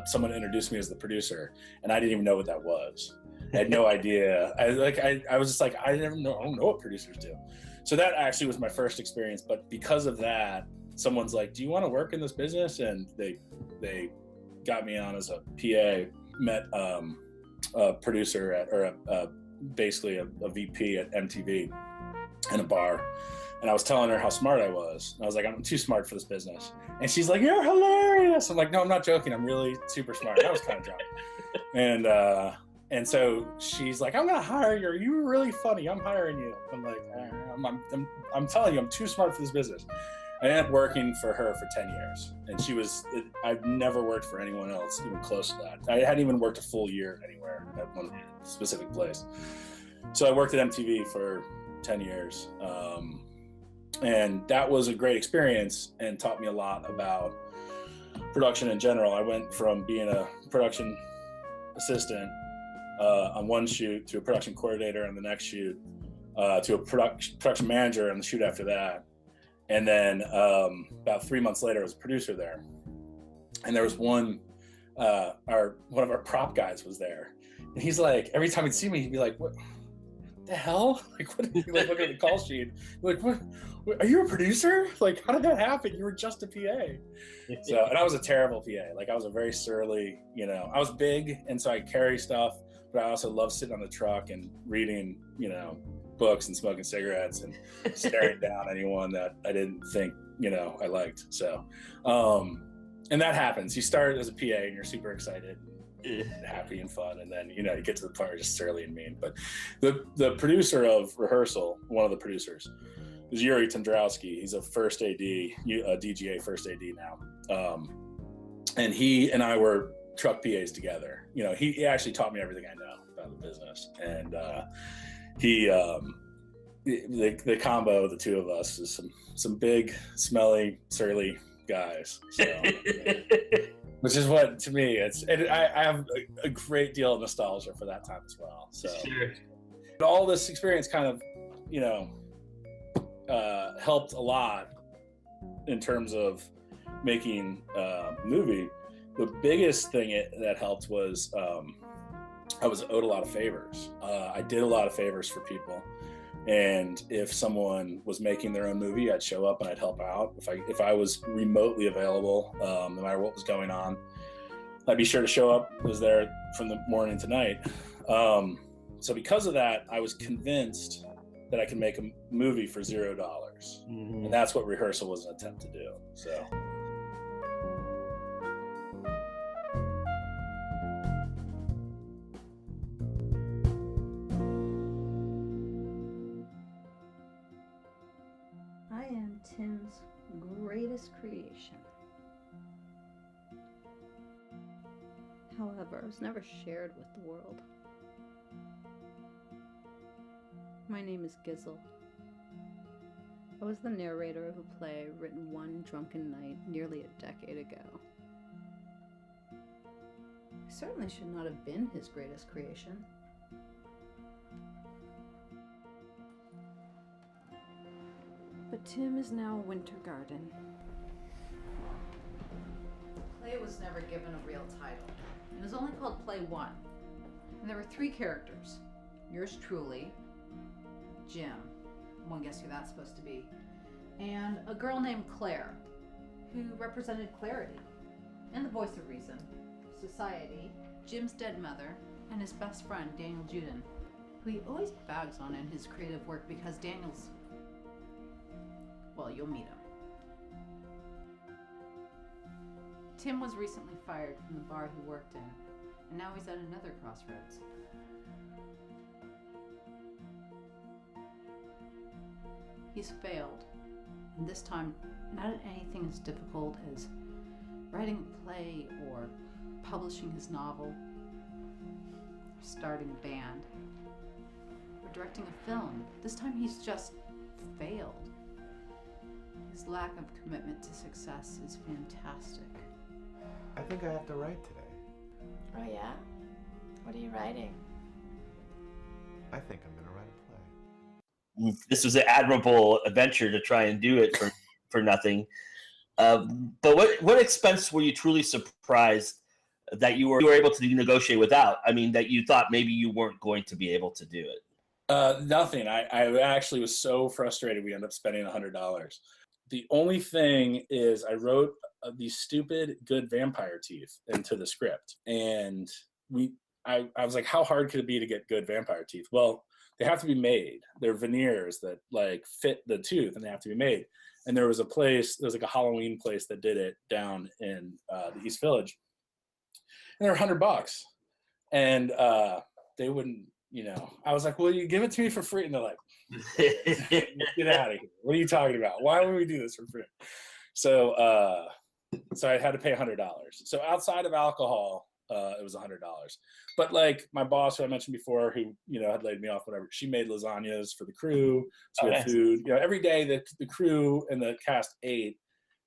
someone introduced me as the producer, and I didn't even know what that was. I had no idea. I was just like, I don't know what producers do. So that actually was my first experience. But because of that, someone's like, "Do you want to work in this business?" And they got me on as a PA. Met a producer basically a VP at MTV in a bar, and I was telling her how smart I was. And I was like, "I'm too smart for this business," and she's like, "You're hilarious." I'm like, "No, I'm not joking. I'm really super smart." I was kind of drunk, and so she's like, "I'm gonna hire you. You're really funny. I'm hiring you." I'm like, I'm telling you, I'm too smart for this business. I ended up working for her for 10 years, and I've never worked for anyone else even close to that. I hadn't even worked a full year anywhere at one specific place. So I worked at MTV for 10 years, and that was a great experience and taught me a lot about production in general. I went from being a production assistant on one shoot to a production coordinator on the next shoot to a production manager on the shoot after that. And then about 3 months later, I was a producer there. And there was one of our prop guys was there. And he's like, every time he'd see me, he'd be like, "What the hell?" Like, what? He'd like look at the call sheet. Like, what? Are you a producer? Like, how did that happen? You were just a PA. So, and I was a terrible PA. Like, I was a very surly, I was big, and so I carry stuff, but I also love sitting on the truck and reading, books and smoking cigarettes and staring down anyone that I didn't think, I liked. So, and that happens. You start as a PA and you're super excited, and happy and fun. And then, you get to the point where you're just surly and mean. But the producer of rehearsal, one of the producers, is Yuri Tendrowski. He's a first AD, a DGA first AD now. And he and I were truck PAs together. He actually taught me everything I know about the business. And, the combo of the two of us is some big, smelly, surly guys. So, which is what, to me, I have a great deal of nostalgia for that time as well. So sure. All this experience kind of, helped a lot in terms of making a movie. The biggest thing that helped was I was owed a lot of favors. I did a lot of favors for people, and if someone was making their own movie, I'd show up and I'd help out. If I was remotely available, no matter what was going on, I'd be sure to show up. I was there from the morning to night. So because of that, I was convinced that I could make a movie for $0, and that's what rehearsal was an attempt to do. So. Tim's greatest creation. However, it was never shared with the world. My name is Gizzle. I was the narrator of a play written one drunken night nearly a decade ago. I certainly should not have been his greatest creation. But Tim is now a winter garden. The play was never given a real title. It was only called Play 1. And there were 3 characters. Yours truly, Jim. One guess who that's supposed to be. And a girl named Claire, who represented clarity and the voice of reason, society, Jim's dead mother, and his best friend, Daniel Juden, who he always bags on in his creative work because Daniel's, well, you'll meet him. Tim was recently fired from the bar he worked in, and now he's at another crossroads. He's failed, and this time not at anything as difficult as writing a play or publishing his novel, or starting a band, or directing a film. This time he's just failed. His lack of commitment to success is fantastic. I think I have to write today. Oh yeah? What are you writing? I think I'm going to write a play. This was an admirable adventure to try and do it for nothing. But what expense were you truly surprised that you were able to negotiate without? I mean, that you thought maybe you weren't going to be able to do it. Nothing. I actually was so frustrated we ended up spending $100. The only thing is I wrote these stupid good vampire teeth into the script. And I was like, how hard could it be to get good vampire teeth? Well, they have to be made. They're veneers that like fit the tooth and they have to be made. And there was like a Halloween place that did it down in the East Village. And they're $100. And they wouldn't, I was like, well, you give it to me for free. And they're like, get out of here. What are you talking about? Why would we do this for free? So I had to pay $100. So outside of alcohol, it was $100. But like my boss, who I mentioned before, who had laid me off, whatever, she made lasagnas for the crew. So we had food. Every day the crew and the cast ate,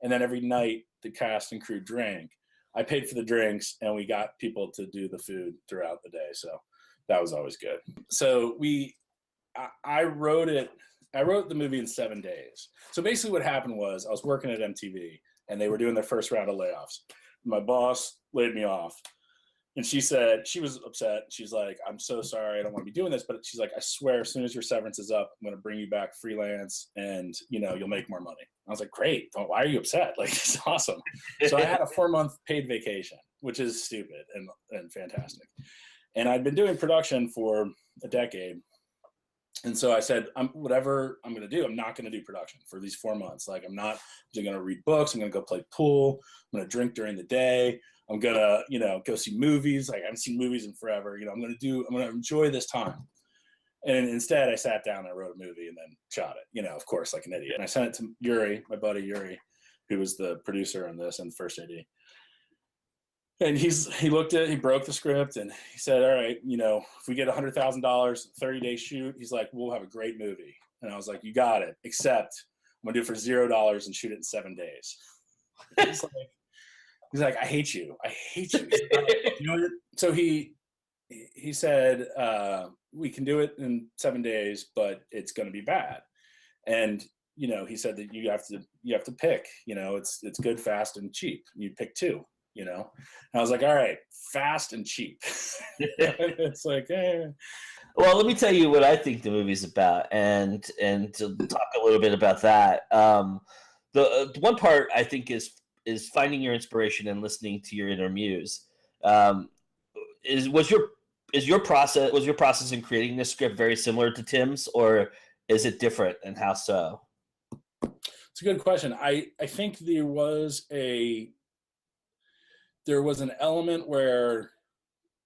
and then every night the cast and crew drank. I paid for the drinks, and we got people to do the food throughout the day. So that was always good. So I wrote the movie in 7 days. So basically what happened was I was working at MTV, and they were doing their first round of layoffs. My boss laid me off. And she said, she was upset. She's like, I'm so sorry. I don't want to be doing this. But she's like, I swear, as soon as your severance is up, I'm going to bring you back freelance and, you'll make more money. I was like, great. Why are you upset? Like, it's awesome. So I had a 4-month paid vacation, which is stupid and fantastic. And I'd been doing production for a decade. And so I said, whatever I'm going to do, I'm not going to do production for these 4 months. Like, I'm going to read books. I'm going to go play pool. I'm going to drink during the day. I'm going to, go see movies. Like, I haven't seen movies in forever. I'm going to enjoy this time. And instead I sat down and I wrote a movie and then shot it, of course, like an idiot. And I sent it to Yuri, my buddy Yuri, who was the producer on this and the first AD. And he looked at it, he broke the script, and he said, all right, if we get $100,000, 30-day shoot, he's like, we'll have a great movie. And I was like, you got it, except I'm going to do it for $0 and shoot it in 7 days. He's like, I hate you. I hate you. So he said, we can do it in 7 days, but it's going to be bad. And, he said that you have to pick, it's good, fast, and cheap. You pick 2. And I was like, all right, fast and cheap. It's like, Well, let me tell you what I think the movie's about, and to talk a little bit about that. The one part I think is finding your inspiration and listening to your inner muse. Was your process in creating this script very similar to Tim's, or is it different, and how so? It's a good question. I think there was an element where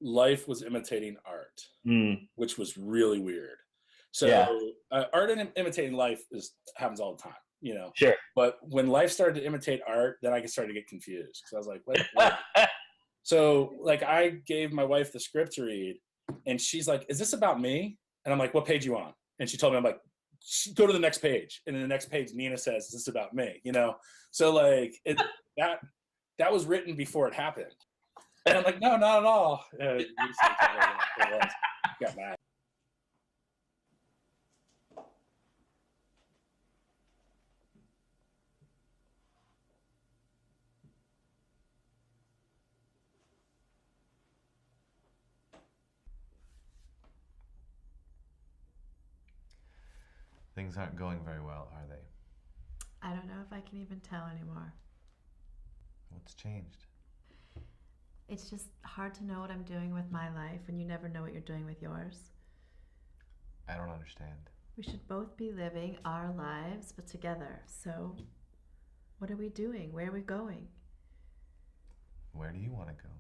life was imitating art, which was really weird. So art and imitating life happens all the time, Sure. But when life started to imitate art, then I started to get confused, because I was like, what? So like I gave my wife the script to read, and she's like, is this about me? And I'm like, what page you on? And she told me, I'm like, go to the next page. And in the next page, Nina says, is this about me? So like that was written before it happened. And I'm like, no, not at all. Got mad. Things aren't going very well, are they? I don't know if I can even tell anymore. What's changed? It's just hard to know what I'm doing with my life when you never know what you're doing with yours. I don't understand. We should both be living our lives, but together. So, what are we doing? Where are we going? Where do you want to go?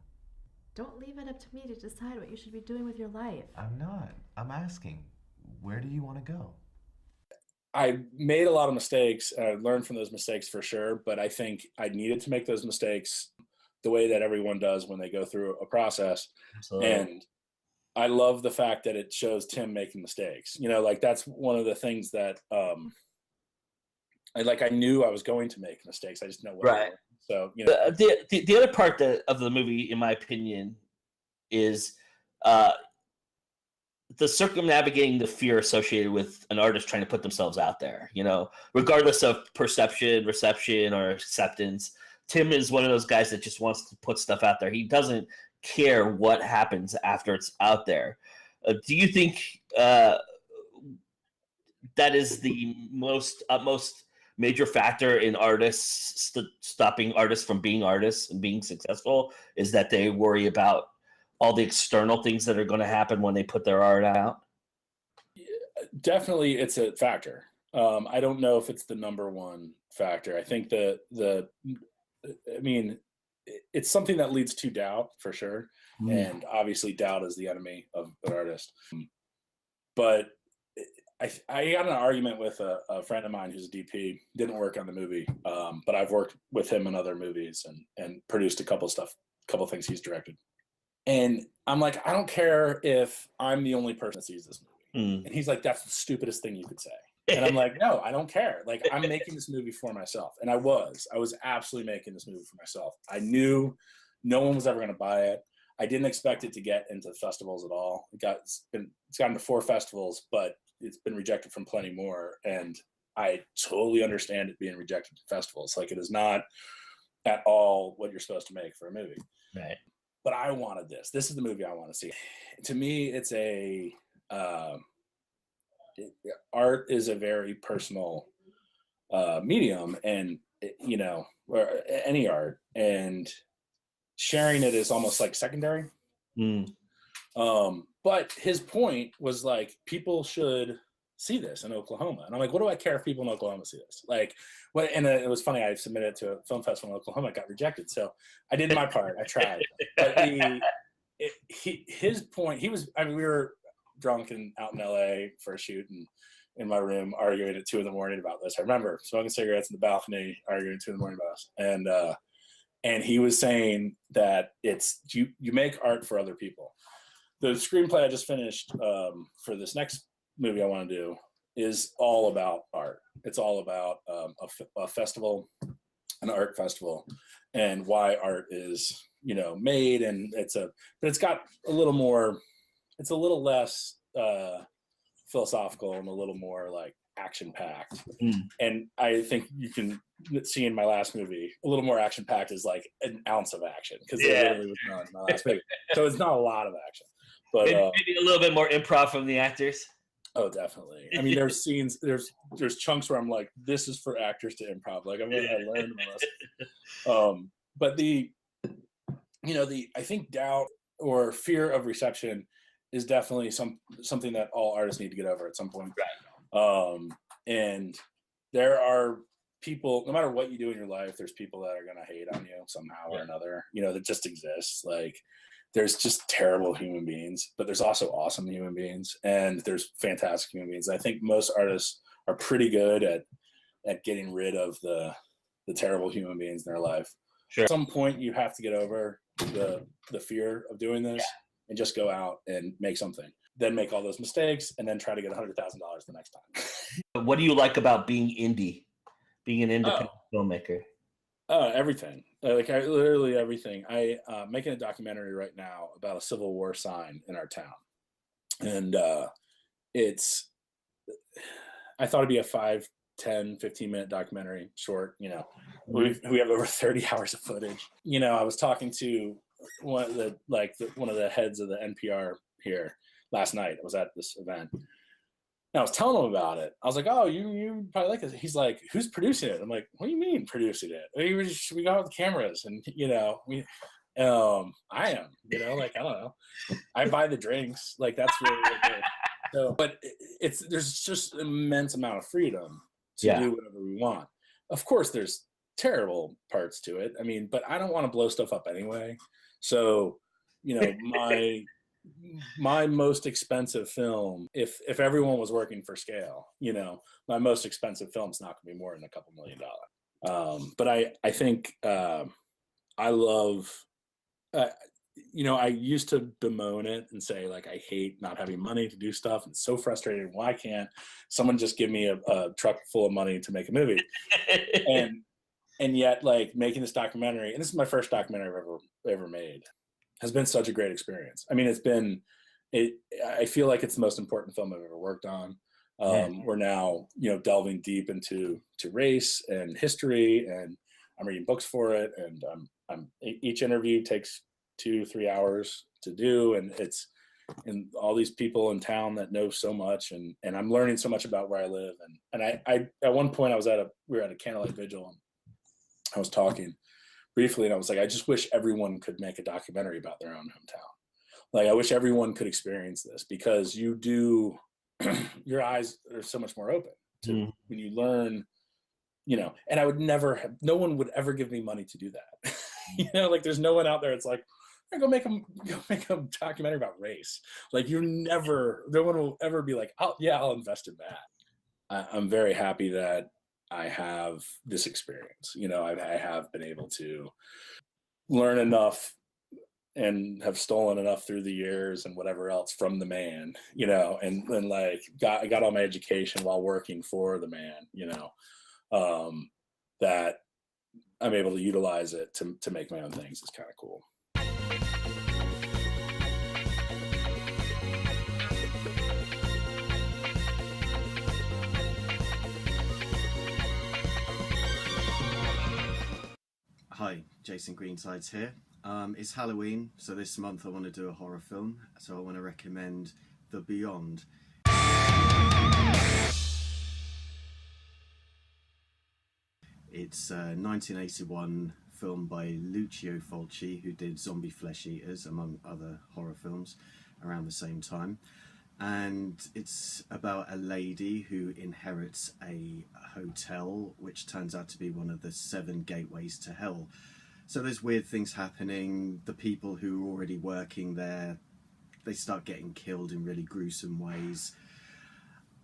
Don't leave it up to me to decide what you should be doing with your life. I'm not. I'm asking. Where do you want to go? I made a lot of mistakes. I learned from those mistakes for sure, but I think I needed to make those mistakes the way that everyone does when they go through a process. Absolutely. And I love the fact that it shows Tim making mistakes. You know, like that's one of the things that I knew I was going to make mistakes. I just know what. Right. So you know, the other part of the movie, in my opinion, is the circumnavigating the fear associated with an artist trying to put themselves out there. You know, regardless of perception, reception, or acceptance, Tim is one of those guys that just wants to put stuff out there. He doesn't care what happens after it's out there. Do you think that is the utmost major factor in artists stopping artists from being artists and being successful, is that they worry about all the external things that are going to happen when they put their art out? Definitely it's a factor. I don't know if it's the number one factor. I think it's something that leads to doubt for sure. And obviously doubt is the enemy of an artist. But I got in an argument with a friend of mine who's a DP. Didn't work on the movie, but I've worked with him in other movies and produced a couple things he's directed. And I'm like, I don't care if I'm the only person that sees this movie. And he's like, that's the stupidest thing you could say. And I'm like, no, I don't care. Like, I'm making this movie for myself. And I was absolutely making this movie for myself. I knew no one was ever going to buy it. I didn't expect it to get into festivals at all. It's gotten to 4 festivals, but it's been rejected from plenty more. And I totally understand it being rejected from festivals. Like, it is not at all what you're supposed to make for a movie. Right. But I wanted this. This is the movie I want to see. To me, it's art is a very personal medium, and or any art, and sharing it is almost like secondary. But his point was like, people should see this in Oklahoma, and I'm like, what do I care if people in Oklahoma see this? Like, what? And it was funny. I submitted it to a film festival in Oklahoma. It got rejected, so I did my part. I tried. But his point. He was. I mean, we were drunk and out in LA for a shoot, and in my room arguing at 2 a.m. about this. I remember smoking cigarettes in the balcony, arguing at 2 a.m. about this, and he was saying that it's you make art for other people. The screenplay I just finished for this next movie I want to do is all about art. It's all about a festival, an art festival, and why art is made, and but it's got a little more. It's a little less philosophical and a little more like action-packed. And I think you can see in my last movie, a little more action-packed is like an ounce of action, because it literally was not in my last movie. So it's not a lot of action. But maybe a little bit more improv from the actors. Oh, definitely. I mean, there's scenes, there's chunks where I'm like, this is for actors to improv. Like, I learned this. But I think doubt or fear of reception is definitely something that all artists need to get over at some point. Right. And there are people, no matter what you do in your life, there's people that are going to hate on you somehow or another, that just exists. Like, there's just terrible human beings, but there's also awesome human beings, and there's fantastic human beings. I think most artists are pretty good at getting rid of the terrible human beings in their life. Sure. At some point, you have to get over the fear of doing this and just go out and make something. Then make all those mistakes, and then try to get $100,000 the next time. What do you like about being indie, being an independent filmmaker? Everything. Literally everything. I making a documentary right now about a Civil War sign in our town, and I thought it'd be a 5, 10, 15-minute documentary, short. We have over 30 hours of footage. I was talking to one of the heads of the NPR here last night. I was at this event, And I was telling him about it. I was like, "Oh, you probably like this." He's like, "Who's producing it?" I'm like, "What do you mean producing it? We got the cameras, and I am, like, I don't know. I buy the drinks, like, that's really good." So, but there's just immense amount of freedom to do whatever we want. Of course, there's terrible parts to it. I mean, but I don't want to blow stuff up anyway. So, my most expensive film, if everyone was working for scale, my most expensive film's not going to be more than $2 million. But I think I love, I used to bemoan it and say, like, I hate not having money to do stuff. It's so frustrating. Why can't someone just give me a truck full of money to make a movie? and yet, like, making this documentary, and this is my first documentary I've ever made, has been such a great experience. I mean, I feel like it's the most important film I've ever worked on. We're now, delving deep into race and history, and I'm reading books for it. And each interview takes 2-3 hours to do. And and all these people in town that know so much. And I'm learning so much about where I live. And I at one point we were at a candlelight vigil, and I was talking briefly, and I was like, I just wish everyone could make a documentary about their own hometown. Like, I wish everyone could experience this, because your eyes are so much more open to when you learn, and no one would ever give me money to do that. Like, there's no one out there. It's like, go make a documentary about race. Like, no one will ever be like, I'll invest in that. I'm very happy that I have this experience. I have been able to learn enough and have stolen enough through the years and whatever else from the man, and like I got all my education while working for the man, that I'm able to utilize it to make my own things. Is kind of cool. Hi, Jason Greensides here. It's Halloween, so this month I want to do a horror film, so I want to recommend The Beyond. It's a 1981 film by Lucio Fulci, who did Zombie Flesh Eaters, among other horror films, around the same time. And it's about a lady who inherits a hotel, which turns out to be one of the 7 gateways to hell. So there's weird things happening. The people who are already working there, they start getting killed in really gruesome ways.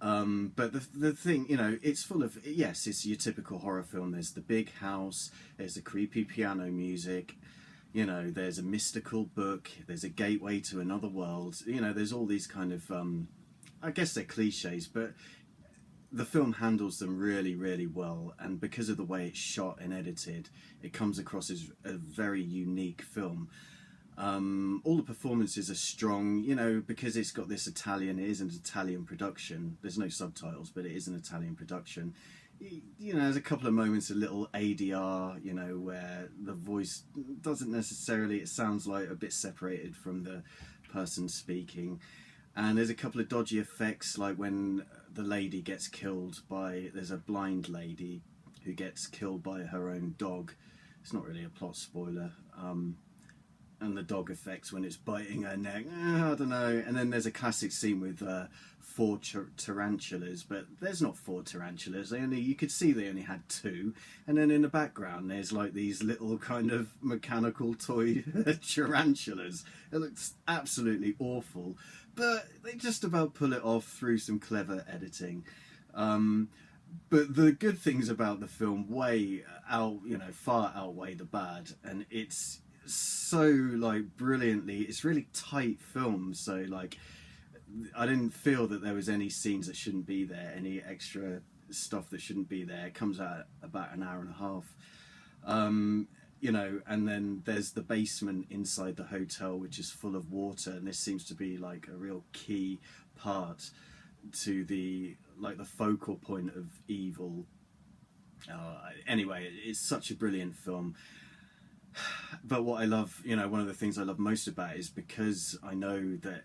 But the thing, it's full of, yes, it's your typical horror film. There's the big house, there's the creepy piano music, there's a mystical book, there's a gateway to another world, there's all these kind of, I guess they're cliches, but the film handles them really, really well. And because of the way it's shot and edited, it comes across as a very unique film. All the performances are strong, because it's got this Italian, it is an Italian production. There's no subtitles, but it is an Italian production. There's a couple of moments, a little ADR, where the voice doesn't necessarily, it sounds like a bit separated from the person speaking. And there's a couple of dodgy effects, like when the lady gets killed there's a blind lady who gets killed by her own dog. It's not really a plot spoiler. And the dog effects when it's biting her neck, I don't know. And then there's a classic scene with 4 tarantulas, but there's not 4 tarantulas. You could see they only had 2. And then in the background, there's like these little kind of mechanical toy tarantulas. It looks absolutely awful, but they just about pull it off through some clever editing. But the good things about the film far outweigh the bad, and it's so like brilliantly, it's really tight film, so like I didn't feel that there was any scenes that shouldn't be there, any extra stuff that shouldn't be there. It comes out about an hour and a half, and then there's the basement inside the hotel, which is full of water, and this seems to be like a real key part to the focal point of evil. Anyway, it's such a brilliant film. But what I love, one of the things I love most about it is because I know that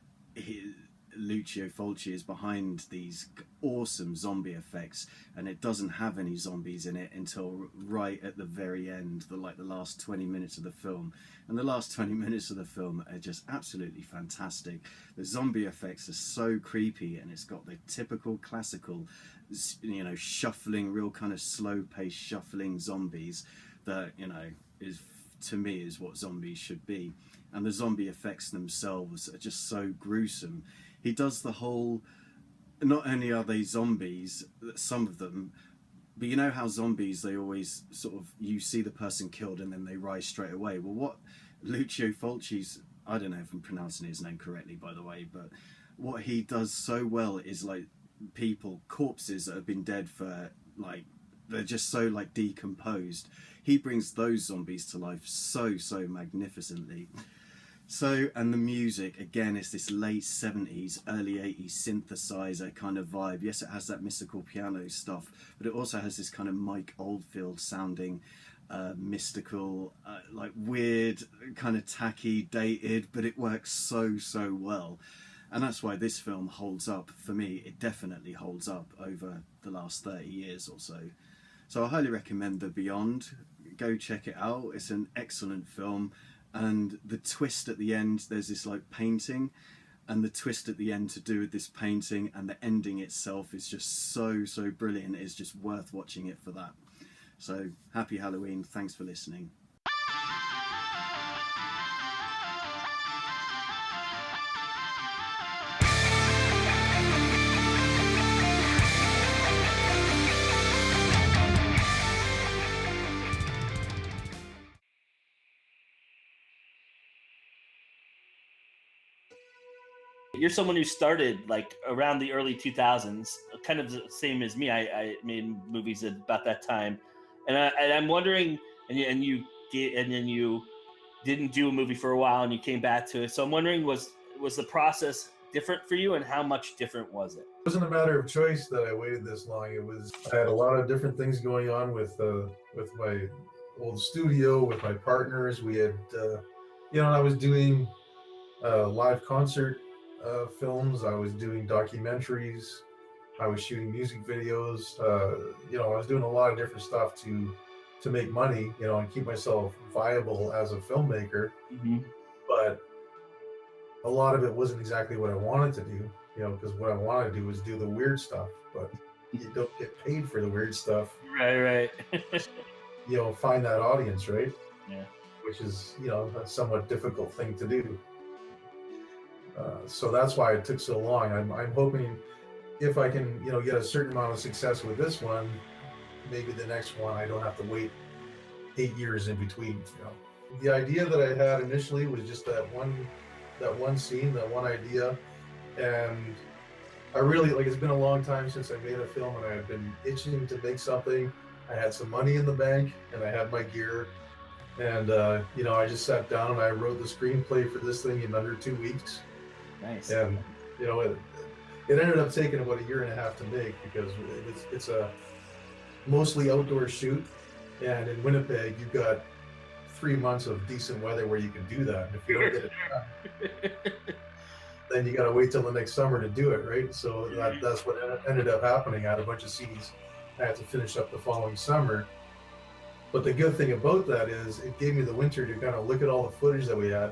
Lucio Fulci is behind these awesome zombie effects, and it doesn't have any zombies in it until right at the very end, the last 20 minutes of the film. And the last 20 minutes of the film are just absolutely fantastic. The zombie effects are so creepy, and it's got the typical classical, you know, shuffling, real kind of slow-paced shuffling zombies that, you know, is, to me, is what zombies should be. And the zombie effects themselves are just so gruesome. He does the whole, not only are they zombies, some of them, but you know how zombies, they always sort of, you see the person killed and then they rise straight away. Well, what Lucio Fulci's, I don't know if I'm pronouncing his name correctly, by the way, but what he does so well is like people, corpses that have been dead for like, they're just so like decomposed. He brings those zombies to life so magnificently. So, and the music, again, is this late 70s, early 80s synthesizer kind of vibe. Yes, it has that mystical piano stuff, but it also has this kind of Mike Oldfield sounding, mystical, like weird, kind of tacky, dated, but it works so well. And that's why this film holds up. For me, it definitely holds up over the last 30 years or so. So I highly recommend The Beyond. Go check it out. It's an excellent film. And the twist at the end, there's this like painting, and the twist at the end to do with this painting and the ending itself is just so brilliant. It's just worth watching it for that. So happy Halloween. Thanks for listening. You're someone who started like around the early 2000s, kind of the same as me. I made movies at about that time, and I'm wondering, and then you didn't do a movie for a while, and you came back to it. So I'm wondering, was the process different for you, and how much different was it? It wasn't a matter of choice that I waited this long. It was, I had a lot of different things going on with my old studio, with my partners. We had, I was doing live concert films. I was doing documentaries. I was shooting music videos. I was doing a lot of different stuff to make money, and keep myself viable as a filmmaker. Mm-hmm. But a lot of it wasn't exactly what I wanted to do, because what I wanted to do was do the weird stuff, but you don't get paid for the weird stuff. Right. Find that audience, right? Yeah. Which is, a somewhat difficult thing to do. So that's why it took so long. I'm hoping if I can, get a certain amount of success with this one, maybe the next one I don't have to wait 8 years in between. The idea that I had initially was just that one scene, that one idea, and I really it's been a long time since I made a film, and I had been itching to make something. I had some money in the bank, and I had my gear, and I just sat down and I wrote the screenplay for this thing in under 2 weeks. Nice. And it ended up taking about 1.5 years to make, because it's a mostly outdoor shoot, and in Winnipeg you've got 3 months of decent weather where you can do that. And if you don't get it done, then you got to wait till the next summer to do it, right? So that's what ended up happening. I had a bunch of scenes I had to finish up the following summer. But the good thing about that is it gave me the winter to kind of look at all the footage that we had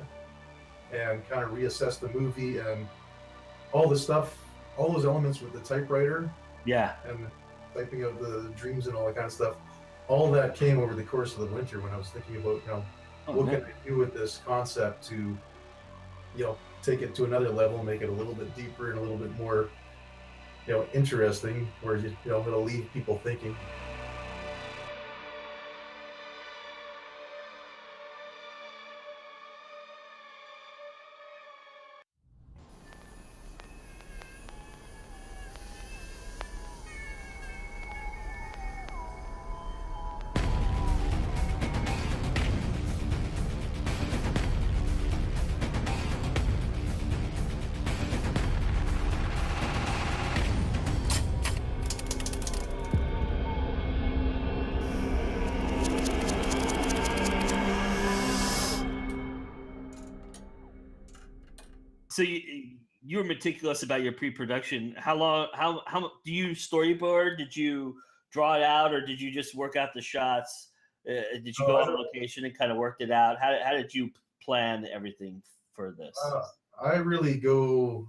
and kind of reassess the movie and all the stuff, all those elements with the typewriter. Yeah. And typing out the dreams and all that kind of stuff. All that came over the course of the winter when I was thinking about, what can I do with this concept to, take it to another level, make it a little bit deeper and a little bit more, interesting, where it'll leave people thinking. So you you were meticulous about your pre-production. How long? How do you storyboard? Did you draw it out, or did you just work out the shots? Did you go on location and kind of worked it out? How did you plan everything for this? I really go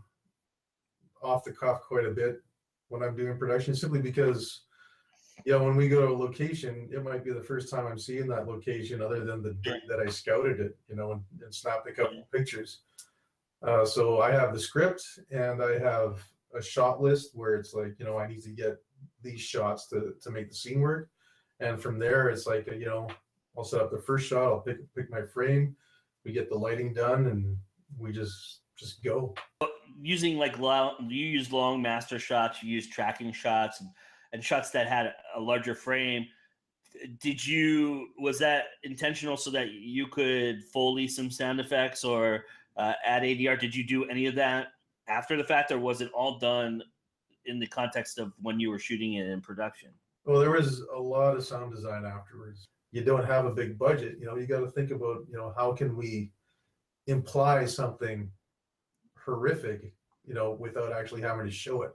off the cuff quite a bit when I'm doing production, simply because, you know, when we go to a location, it might be the first time I'm seeing that location other than the day that I scouted it, you know, and snapped a couple pictures. So I have the script and I have a shot list where it's like, you know, I need to get these shots to make the scene work. And from there, it's like, you know, I'll set up the first shot, I'll pick my frame, we get the lighting done, and we just go. Using like you use long master shots, you use tracking shots and shots that had a larger frame. Was that intentional so that you could Foley some sound effects or add ADR? Did you do any of that after the fact, or was it all done in the context of when you were shooting it in production? Well, there was a lot of sound design afterwards. You don't have a big budget, you know, you got to think about, you know, how can we imply something horrific, you know, without actually having to show it.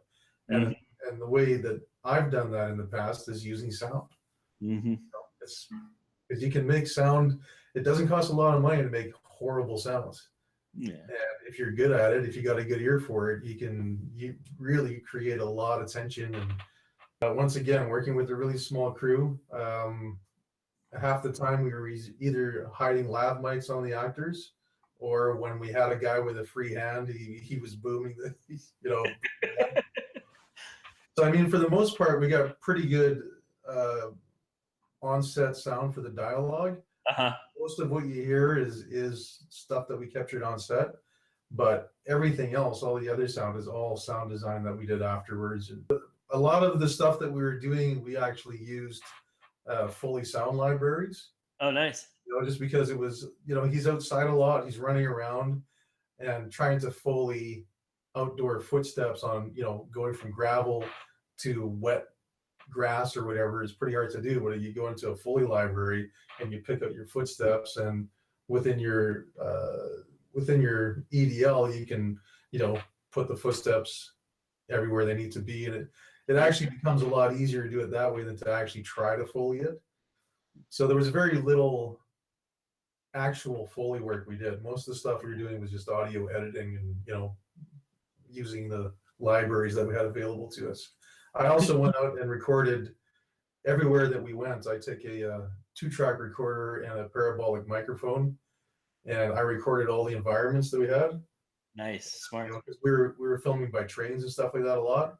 And and the way that I've done that in the past is using sound. You know, it's because you can make sound. It doesn't cost a lot of money to make horrible sounds. Yeah. And if you're good at it, if you got a good ear for it, you really create a lot of tension. And once again, working with a really small crew, half the time we were either hiding lav mics on the actors, or when we had a guy with a free hand, he was booming the, you know. So I mean, for the most part, we got pretty good on-set sound for the dialogue. Most of what you hear is stuff that we captured on set, but everything else, all the other sound, is all sound design that we did afterwards. And a lot of the stuff that we were doing, we actually used Foley sound libraries. Oh, nice. You know, just because it was, you know, he's outside a lot, he's running around, and trying to Foley outdoor footsteps on, you know, going from gravel to wet grass or whatever is pretty hard to do. But you go into a Foley library and you pick up your footsteps, and within your EDL, you can, you know, put the footsteps everywhere they need to be, and it actually becomes a lot easier to do it that way than to actually try to Foley it. So there was very little actual Foley work we did. Most of the stuff we were doing was just audio editing and, you know, using the libraries that we had available to us. I also went out and recorded everywhere that we went. I took a 2-track recorder and a parabolic microphone, and I recorded all the environments that we had. Nice, smart. You know, 'cause we were filming by trains and stuff like that a lot,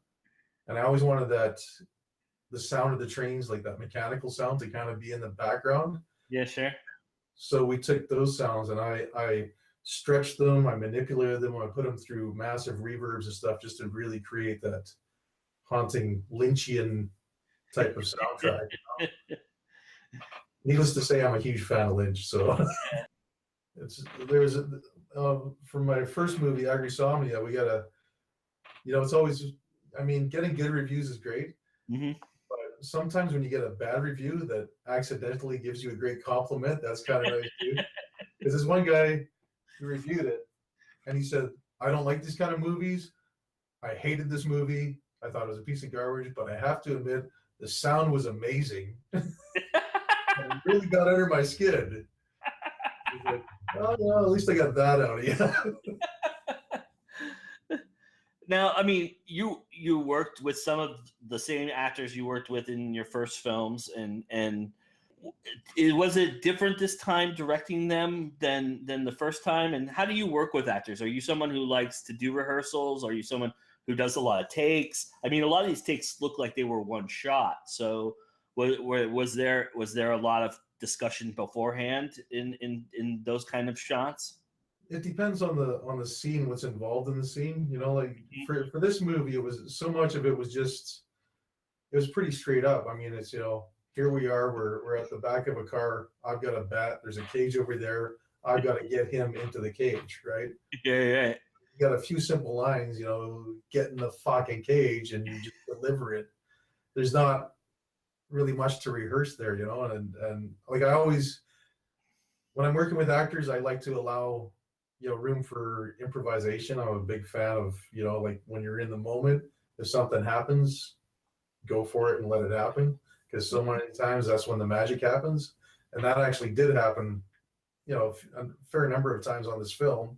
and I always wanted the sound of the trains, like that mechanical sound, to kind of be in the background. Yeah, sure. So we took those sounds and I stretched them, I manipulated them, I put them through massive reverbs and stuff just to really create that haunting Lynchian type of soundtrack. You know? Needless to say, I'm a huge fan of Lynch. So for my first movie, Agrisomnia, we gotta, you know, it's always, I mean, getting good reviews is great. But sometimes when you get a bad review that accidentally gives you a great compliment, that's kind of nice too. Because this one guy who reviewed it, and he said, "I don't like these kind of movies. I hated this movie. I thought it was a piece of garbage, but I have to admit, the sound was amazing." And it really got under my skin. Like, oh, well, at least I got that out of you. Now, I mean, you worked with some of the same actors you worked with in your first films, and was it different this time directing them than the first time? And how do you work with actors? Are you someone who likes to do rehearsals? Are you someone who does a lot of takes? I mean, a lot of these takes look like they were one shot. So was there a lot of discussion beforehand in those kind of shots? It depends on the scene, what's involved in the scene. You know, like for this movie, it was so much of it was just, it was pretty straight up. I mean, it's, you know, here we are, we're at the back of a car. I've got a bat. There's a cage over there. I've got to get him into the cage, right? Yeah. You got a few simple lines, you know, get in the fucking cage and you just deliver it. There's not really much to rehearse there, you know, and like I always, when I'm working with actors, I like to allow room for improvisation. I'm a big fan of, like when you're in the moment, if something happens, go for it and let it happen. Because so many times that's when the magic happens. And that actually did happen, a fair number of times on this film.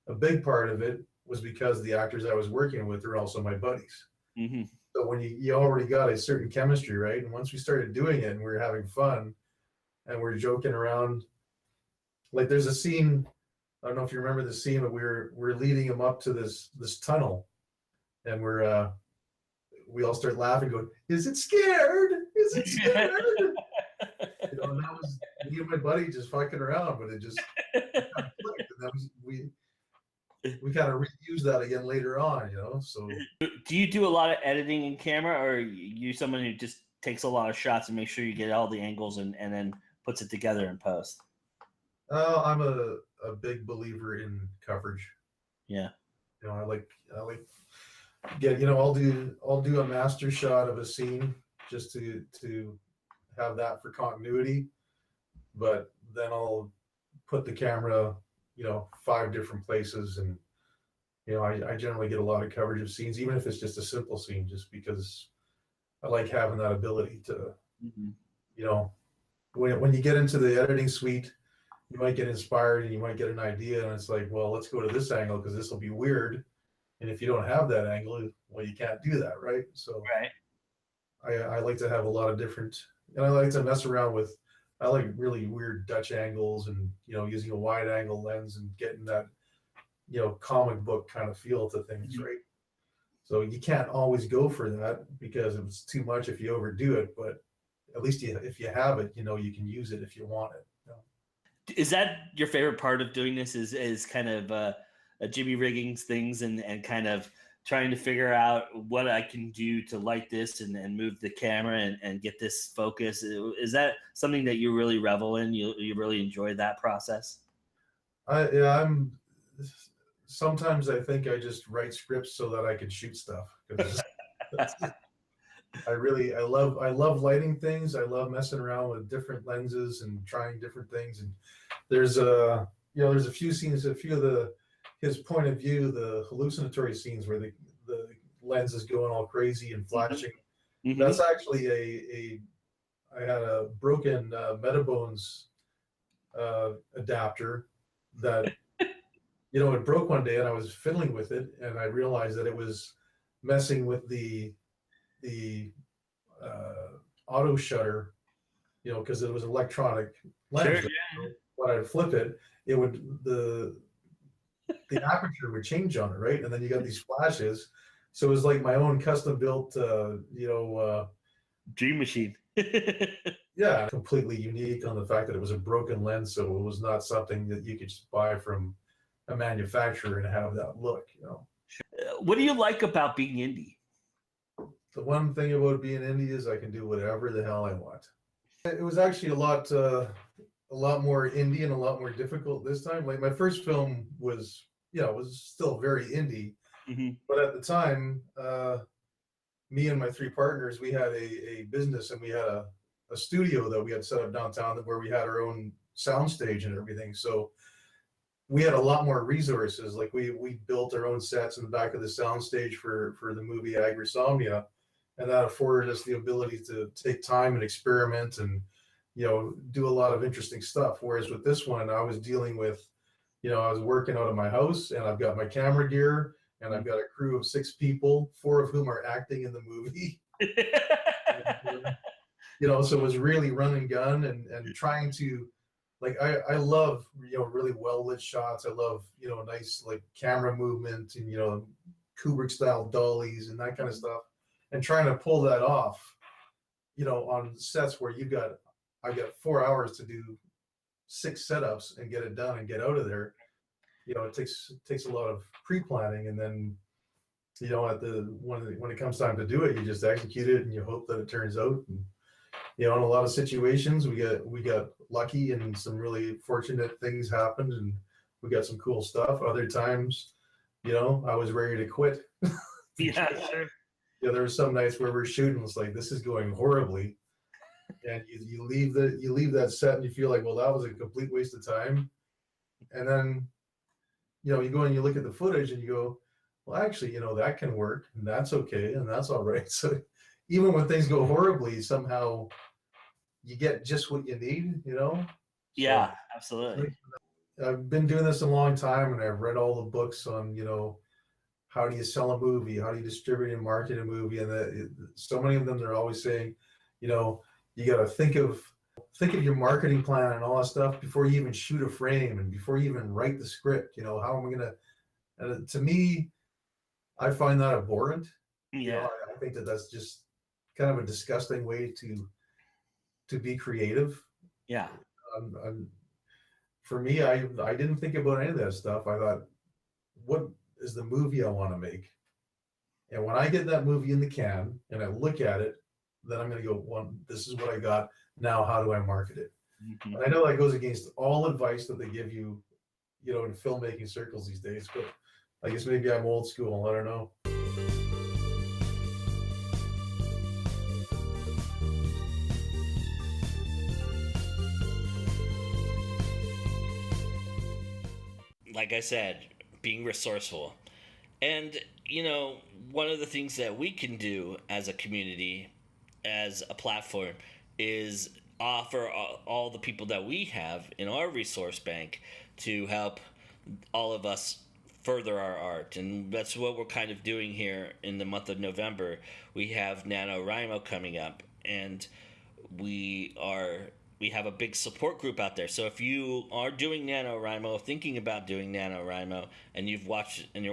A big part of it was because the actors I was working with are also my buddies. Mm-hmm. So when you already got a certain chemistry, right? And once we started doing it and we were having fun and we're joking around, like there's a scene, I don't know if you remember the scene, but we're leading him up to this tunnel, and we all start laughing, going, "Is it scared? Is it scared?" And that was me and my buddy just fucking around, but it just kind of clicked, and that was we kind of reused that again later on, So do you do a lot of editing in camera, or are you someone who just takes a lot of shots and make sure you get all the angles and then puts it together in post? I'm a big believer in coverage. Yeah. I like get, I'll do a master shot of a scene just to have that for continuity, but then I'll put the camera, 5 different places, and I generally get a lot of coverage of scenes, even if it's just a simple scene, just because I like having that ability to, when you get into the editing suite, you might get inspired and you might get an idea, and it's like, well, let's go to this angle because this will be weird. And if you don't have that angle, well, you can't do that, right? So I like to have a lot of different, and I like to mess around with, I like really weird Dutch angles and, using a wide angle lens and getting that, comic book kind of feel to things, right? So you can't always go for that because it's too much if you overdo it, but at least if you have it, you can use it if you want it. Is that your favorite part of doing this? Is kind of a Jimmy Riggins things and kind of trying to figure out what I can do to light this and move the camera and get this focus? Is that something that you really revel in? You really enjoy that process? Sometimes I think I just write scripts so that I can shoot stuff. I love lighting things. I love messing around with different lenses and trying different things. And there's a few scenes, his point of view, the hallucinatory scenes where the lens is going all crazy and flashing. Mm-hmm. That's actually I had a broken Metabones adapter that it broke one day, and I was fiddling with it, and I realized that it was messing with the auto shutter, because it was electronic lens. Sure, yeah. When I'd flip it, it would the aperture would change on it, right? And then you got these flashes. So it was like my own custom built, dream machine. Yeah, completely unique on the fact that it was a broken lens, so it was not something that you could just buy from a manufacturer and have that look. What do you like about being indie? The one thing about being indie is I can do whatever the hell I want. It was actually a lot more indie and a lot more difficult this time. Like my first film was still very indie, mm-hmm. But at the time, me and my 3 partners, we had a business, and we had a studio that we had set up downtown where we had our own sound stage and everything. So we had a lot more resources. Like we built our own sets in the back of the sound stage for the movie Agrisomnia, and that afforded us the ability to take time and experiment and do a lot of interesting stuff. Whereas with this one, I was dealing with, I was working out of my house, and I've got my camera gear, and I've got a crew of 6 people, 4 of whom are acting in the movie. So it was really run and gun and trying to, like, I love, really well-lit shots. I love, nice, like, camera movement and, Kubrick-style dollies and that kind of stuff. And trying to pull that off, on sets where I got 4 hours to do 6 setups and get it done and get out of there. It takes a lot of pre-planning, and then, when it comes time to do it, you just execute it and you hope that it turns out. And, in a lot of situations, we got lucky and some really fortunate things happened, and we got some cool stuff. Other times, I was ready to quit. Yeah, sure. There were some nights where we're shooting, it's like, this is going horribly, and you leave that set and you feel like, well, that was a complete waste of time. And then you go and you look at the footage and you go, well, actually, that can work and that's okay and that's all right. So even when things go horribly, somehow you get just what you need, Yeah, So, absolutely. I've been doing this a long time, and I've read all the books on, how do you sell a movie, how do you distribute and market a movie, and so many of them, they're always saying, you got to think of your marketing plan and all that stuff before you even shoot a frame and before you even write the script. How am I gonna? And to me, I find that abhorrent. Yeah. I think that's just kind of a disgusting way to be creative. Yeah. For me, I didn't think about any of that stuff. I thought, what is the movie I want to make? And when I get that movie in the can and I look at it, then I'm going to go, well, this is what I got. Now, how do I market it? And I know that goes against all advice that they give you, in filmmaking circles these days, but I guess maybe I'm old school. I don't know. Like I said, being resourceful. And, one of the things that we can do as a community, as a platform, is offer all the people that we have in our resource bank to help all of us further our art. And that's what we're kind of doing here in the month of November. We have NaNoWriMo coming up, and we have a big support group out there. So if you are doing NaNoWriMo, thinking about doing NaNoWriMo, and you're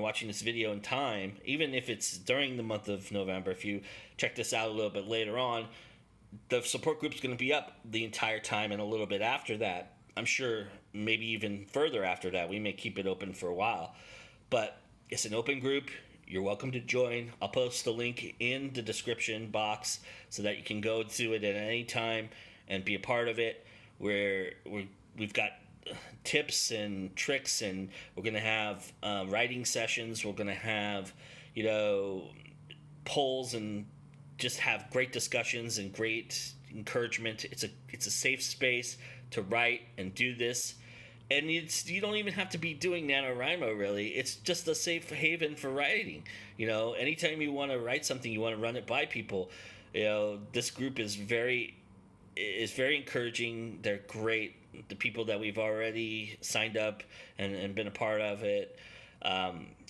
watching this video in time, even if it's during the month of November, if you check this out a little bit later on, the support group's going to be up the entire time and a little bit after that. I'm sure maybe even further after that. We may keep it open for a while. But it's an open group. You're welcome to join. I'll post the link in the description box so that you can go to it at any time and be a part of it. We've got tips and tricks, and we're going to have writing sessions. We're going to have, polls, and just have great discussions and great encouragement. It's a safe space to write and do this. And you don't even have to be doing NaNoWriMo, really. It's just a safe haven for writing. Anytime you want to write something, you want to run it by people. This group is very encouraging. They're great. The people that we've already signed up and been a part of it.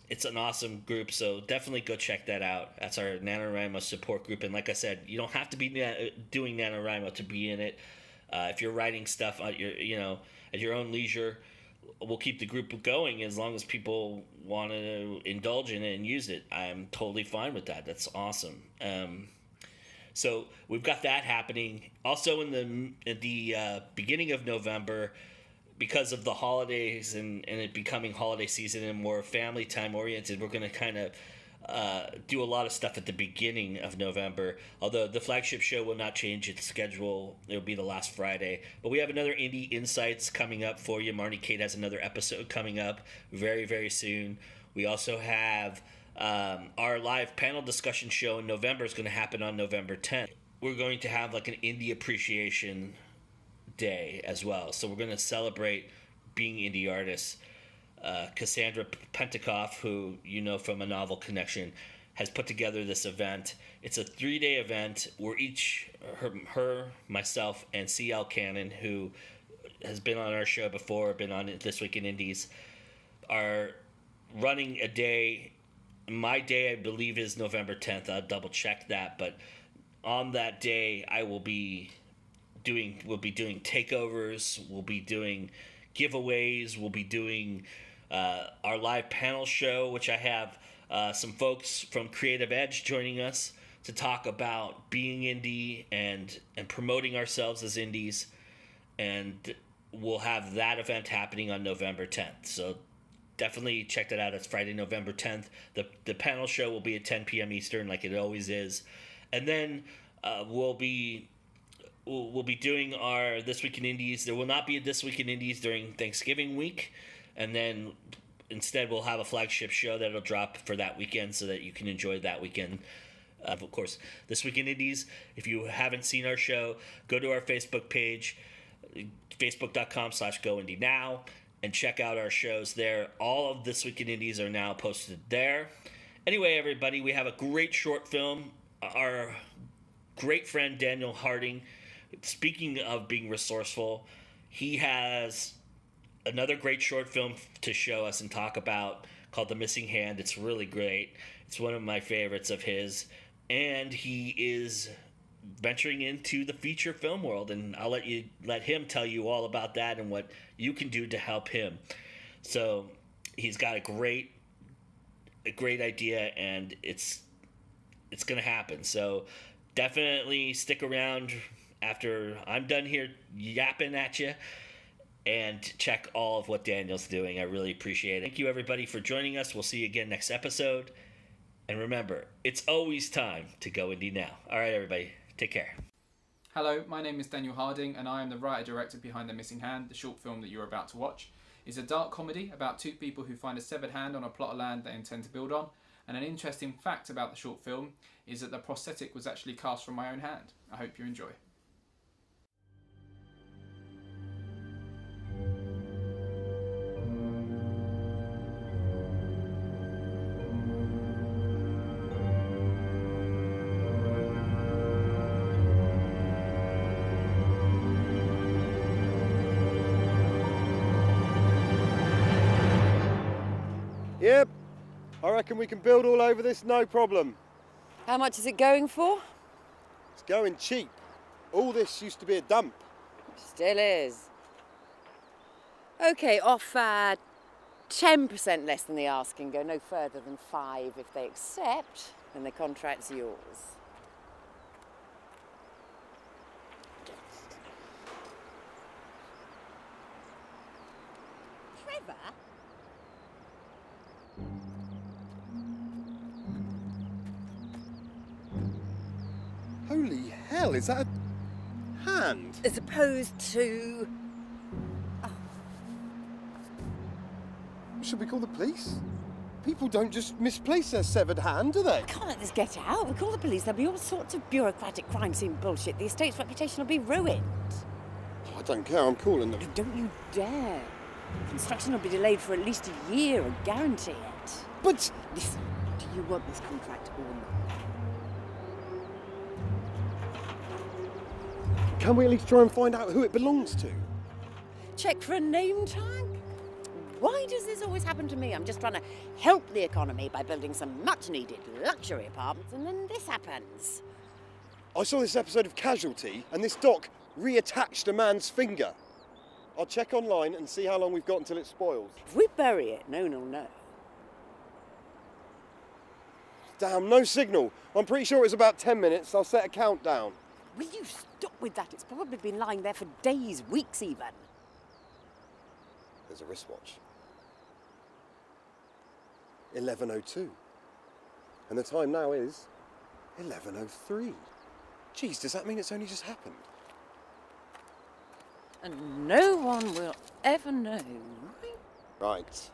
It's an awesome group, so definitely go check that out. That's our NaNoWriMo support group. And like I said, you don't have to be doing NaNoWriMo to be in it. If you're writing stuff at your own leisure, we'll keep the group going as long as people want to indulge in it and use it. I'm totally fine with that. That's awesome. So we've got that happening. Also in the beginning of November, because of the holidays and it becoming holiday season and more family time oriented, we're going to kind of do a lot of stuff at the beginning of November. Although the flagship show will not change its schedule. It'll be the last Friday. But we have another Indie Insights coming up for you. Marnie Kate has another episode coming up very, very soon. We also have our live panel discussion show in November is going to happen on November 10th. We're going to have like an indie appreciation day as well. So we're going to celebrate being indie artists. Cassandra Pentikoff, who you know from A Novel Connection, has put together this event. It's a 3-day event where her, myself, and CL Cannon, who has been on our show before, been on This Week in Indies, are running a day. My day, I believe, is November 10th. I'll double check that. But on that day, we'll be doing takeovers. We'll be doing giveaways. We'll be doing our live panel show, which I have some folks from Creative Edge joining us to talk about being indie and promoting ourselves as indies. And we'll have that event happening on November 10th. So definitely check that out. It's Friday, November 10th. The panel show will be at 10 p.m. Eastern, like it always is. And then we'll be doing our This Week in Indies. There will not be a This Week in Indies during Thanksgiving week. And then instead we'll have a flagship show that'll drop for that weekend so that you can enjoy that weekend. Of course, This Week in Indies, if you haven't seen our show, go to our Facebook page, facebook.com/goIndieNow. and check out our shows there. All of This Week in Indies are now posted there. Anyway, everybody, we have a great short film. Our great friend Daniel Harding, speaking of being resourceful, he has another great short film to show us and talk about called The Missing Hand. It's really great. It's one of my favorites of his. And he is venturing into the feature film world, and I'll let him tell you all about that and what you can do to help him. So he's got a great idea, and it's going to happen. So definitely stick around after I'm done here yapping at you, and check all of what Daniel's doing. I really appreciate it. Thank you, everybody, for joining us. We'll see you again next episode. And remember, it's always time to go indie now. All right, everybody, take care. Hello, my name is Daniel Harding, and I am the writer-director behind The Missing Hand, the short film that you're about to watch. It's a dark comedy about two people who find a severed hand on a plot of land they intend to build on. And an interesting fact about the short film is that the prosthetic was actually cast from my own hand. I hope you enjoy. Yep, I reckon we can build all over this, no problem. How much is it going for? It's going cheap. All this used to be a dump. Still is. Okay, offer 10% less than the asking, go no further than 5. If they accept, then the contract's yours. Trevor? Holy hell, is that a hand? As opposed to... Should we call the police? People don't just misplace their severed hand, do they? We can't let this get out. We call the police, there'll be all sorts of bureaucratic crime scene bullshit. The estate's reputation will be ruined. Oh, I don't care, I'm calling them. Don't you dare. Construction will be delayed for at least a year, I guarantee it. But... Listen, do you want this contract or not? Can we at least try and find out who it belongs to? Check for a name tag? Why does this always happen to me? I'm just trying to help the economy by building some much-needed luxury apartments, and then this happens. I saw this episode of Casualty, and this doc reattached a man's finger. I'll check online and see how long we've got until it spoils. If we bury it, no one will know. Damn, no signal. I'm pretty sure it was about 10 minutes. I'll set a countdown. Will you stop with that? It's probably been lying there for days, weeks even. There's a wristwatch. 11:02. And the time now is 11:03. Geez, does that mean it's only just happened? And no one will ever know, right? Right.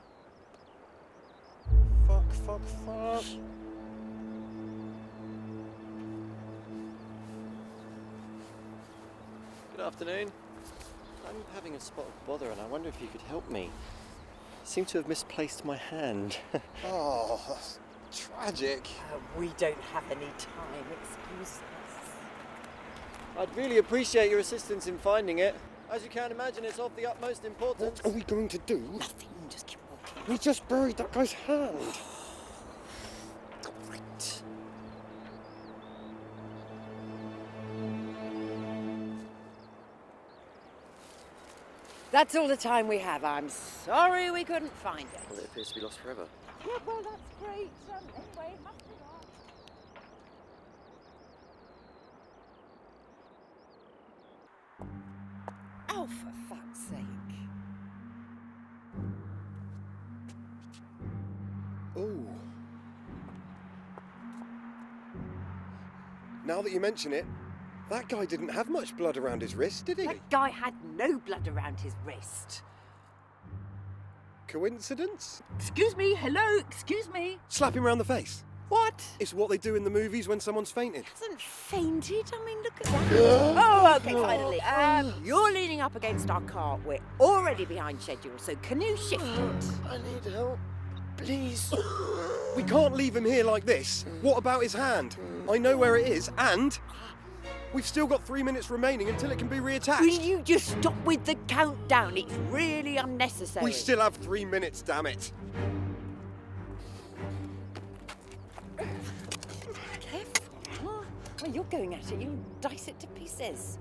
Fuck. Good afternoon. I'm having a spot of bother and I wonder if you could help me. I seem to have misplaced my hand. Oh, that's tragic. We don't have any time, excuse us. I'd really appreciate your assistance in finding it. As you can imagine, it's of the utmost importance. What are we going to do? Nothing, just keep walking. We just buried that guy's hand. Great. That's all the time we have. I'm sorry we couldn't find it. Well, it appears to be lost forever. Well, that's great. Anyway, it must be on. Oh, for fuck's sake. Oh. Now that you mention it, that guy didn't have much blood around his wrist, did he? That guy had no blood around his wrist. Coincidence? Excuse me, hello, excuse me. Slap him round the face. What? It's what they do in the movies when someone's fainted. Hasn't fainted? I mean, look at that. Oh, okay, finally. You're leaning up against our car. We're already behind schedule, so can you shift it? I need help. Please. We can't leave him here like this. What about his hand? I know where it is, and we've still got 3 minutes remaining until it can be reattached. Will you just stop with the countdown? It's really unnecessary. We still have 3 minutes, damn it. Careful. Well, you're going at it. You'll dice it to pieces.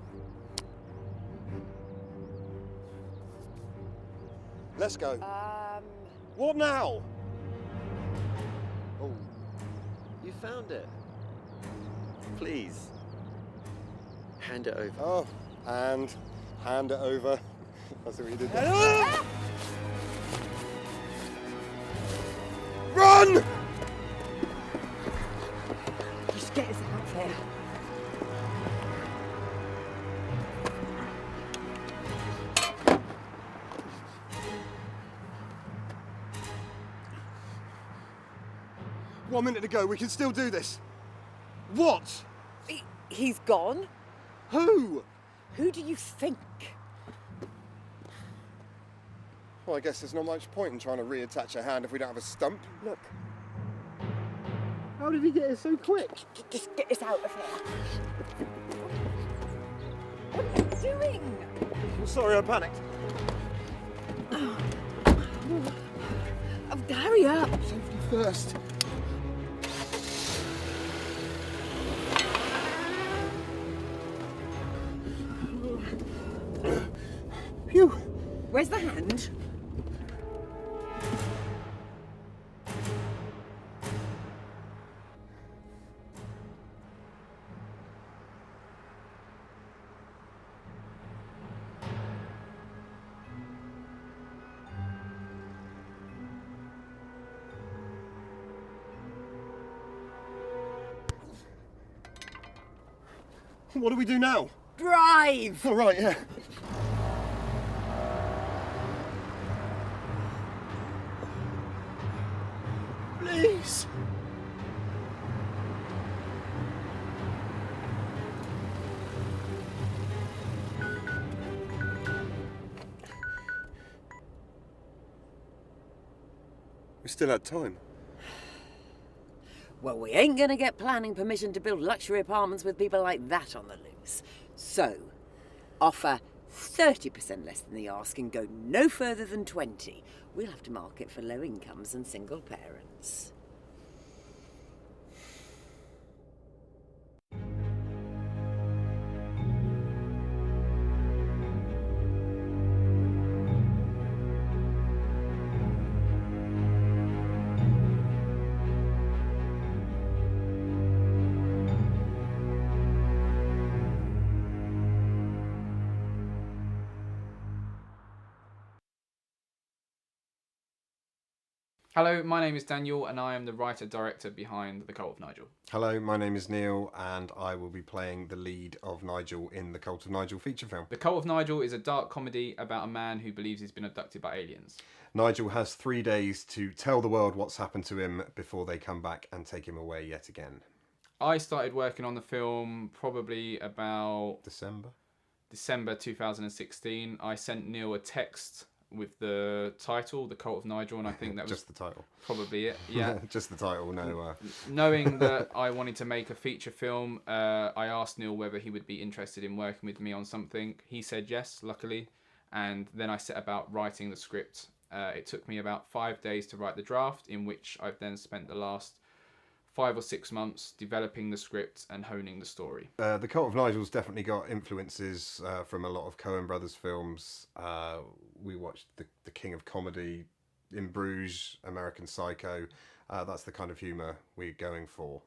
Let's go. What now? Oh, you found it. Please. Hand it over. Oh, and hand it over. That's what you did there. Run! Just get us out there. 1 minute to go. We can still do this. What? He's gone. Who? Who do you think? Well, I guess there's not much point in trying to reattach a hand if we don't have a stump. Look. How did he get here so quick? Just get us out of here. What are you doing? I'm sorry, I panicked. Hurry up. Safety first. Phew. Where's the hand? What do we do now? Drive! All right, yeah. Please. We still had time. Well, we ain't gonna get planning permission to build luxury apartments with people like that on the loose. So, offer 30% less than the ask and go no further than 20. We'll have to market for low incomes and single parents. Hello, my name is Daniel and I am the writer-director behind The Cult of Nigel. Hello, my name is Neil and I will be playing the lead of Nigel in the Cult of Nigel feature film. The Cult of Nigel is a dark comedy about a man who believes he's been abducted by aliens. Nigel has 3 days to tell the world what's happened to him before they come back and take him away yet again. I started working on the film probably about December 2016. I sent Neil a text with the title, The Cult of Nigel, and I think that was just the title. Probably it, yeah. Just the title, no. Knowing that I wanted to make a feature film, I asked Neil whether he would be interested in working with me on something. He said yes, luckily, and then I set about writing the script. It took me about 5 days to write the draft, in which I've then spent the last 5 or 6 months developing the script and honing the story. The Cult of Nigel's definitely got influences from a lot of Coen brothers films. We watched the King of Comedy, In Bruges, American Psycho. That's the kind of humour we're going for,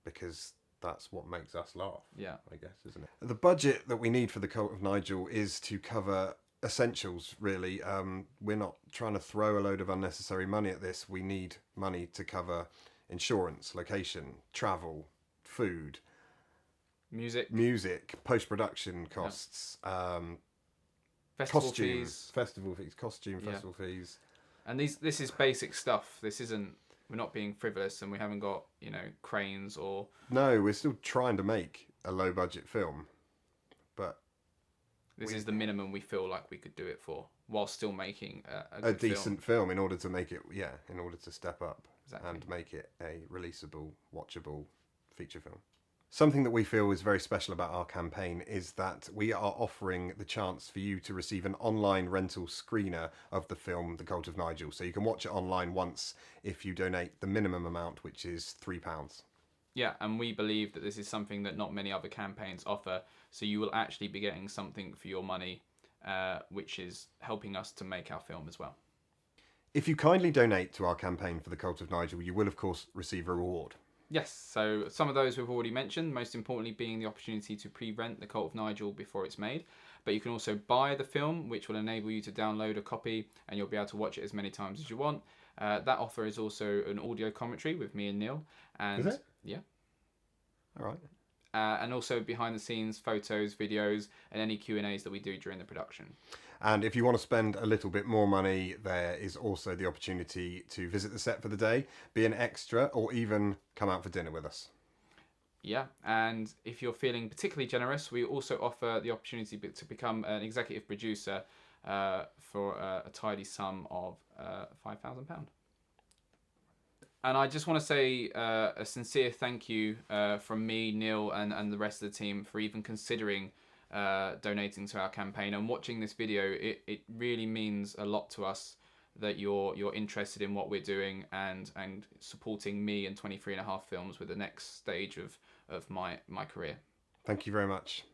because that's what makes us laugh, yeah, I guess, isn't it? The budget that we need for the Cult of Nigel is to cover essentials, really. We're not trying to throw a load of unnecessary money at this. We need money to cover insurance, location, travel, food, music, post-production costs, festival fees, festival fees, costume festival fees. And this is basic stuff. This isn't We're not being frivolous, and we haven't got, you know, cranes or... No, we're still trying to make a low-budget film, but... This is the minimum we feel like we could do it for, while still making a good decent film in order to make it, in order to step up Exactly. and make it a releasable, watchable feature film. Something that we feel is very special about our campaign is that we are offering the chance for you to receive an online rental screener of the film The Cult of Nigel. So you can watch it online once if you donate the minimum amount, which is £3. Yeah, and we believe that this is something that not many other campaigns offer, so you will actually be getting something for your money, which is helping us to make our film as well. If you kindly donate to our campaign for The Cult of Nigel, you will of course receive a reward. Yes, so some of those we've already mentioned, most importantly being the opportunity to pre-rent The Cult of Nigel before it's made. But you can also buy the film, which will enable you to download a copy, and you'll be able to watch it as many times as you want. That offer is also an audio commentary with me and Neil. And Is it? Yeah. All right. And also behind the scenes photos, videos, and any Q&As that we do during the production. And if you want to spend a little bit more money, there is also the opportunity to visit the set for the day, be an extra, or even come out for dinner with us. Yeah, and if you're feeling particularly generous, we also offer the opportunity to become an executive producer for a tidy sum of £5,000. And I just want to say a sincere thank you from me, Neil, and the rest of the team for even considering donating to our campaign and watching this video. It really means a lot to us that you're interested in what we're doing and supporting me and 23.5 Films with the next stage of my career. Thank you very much.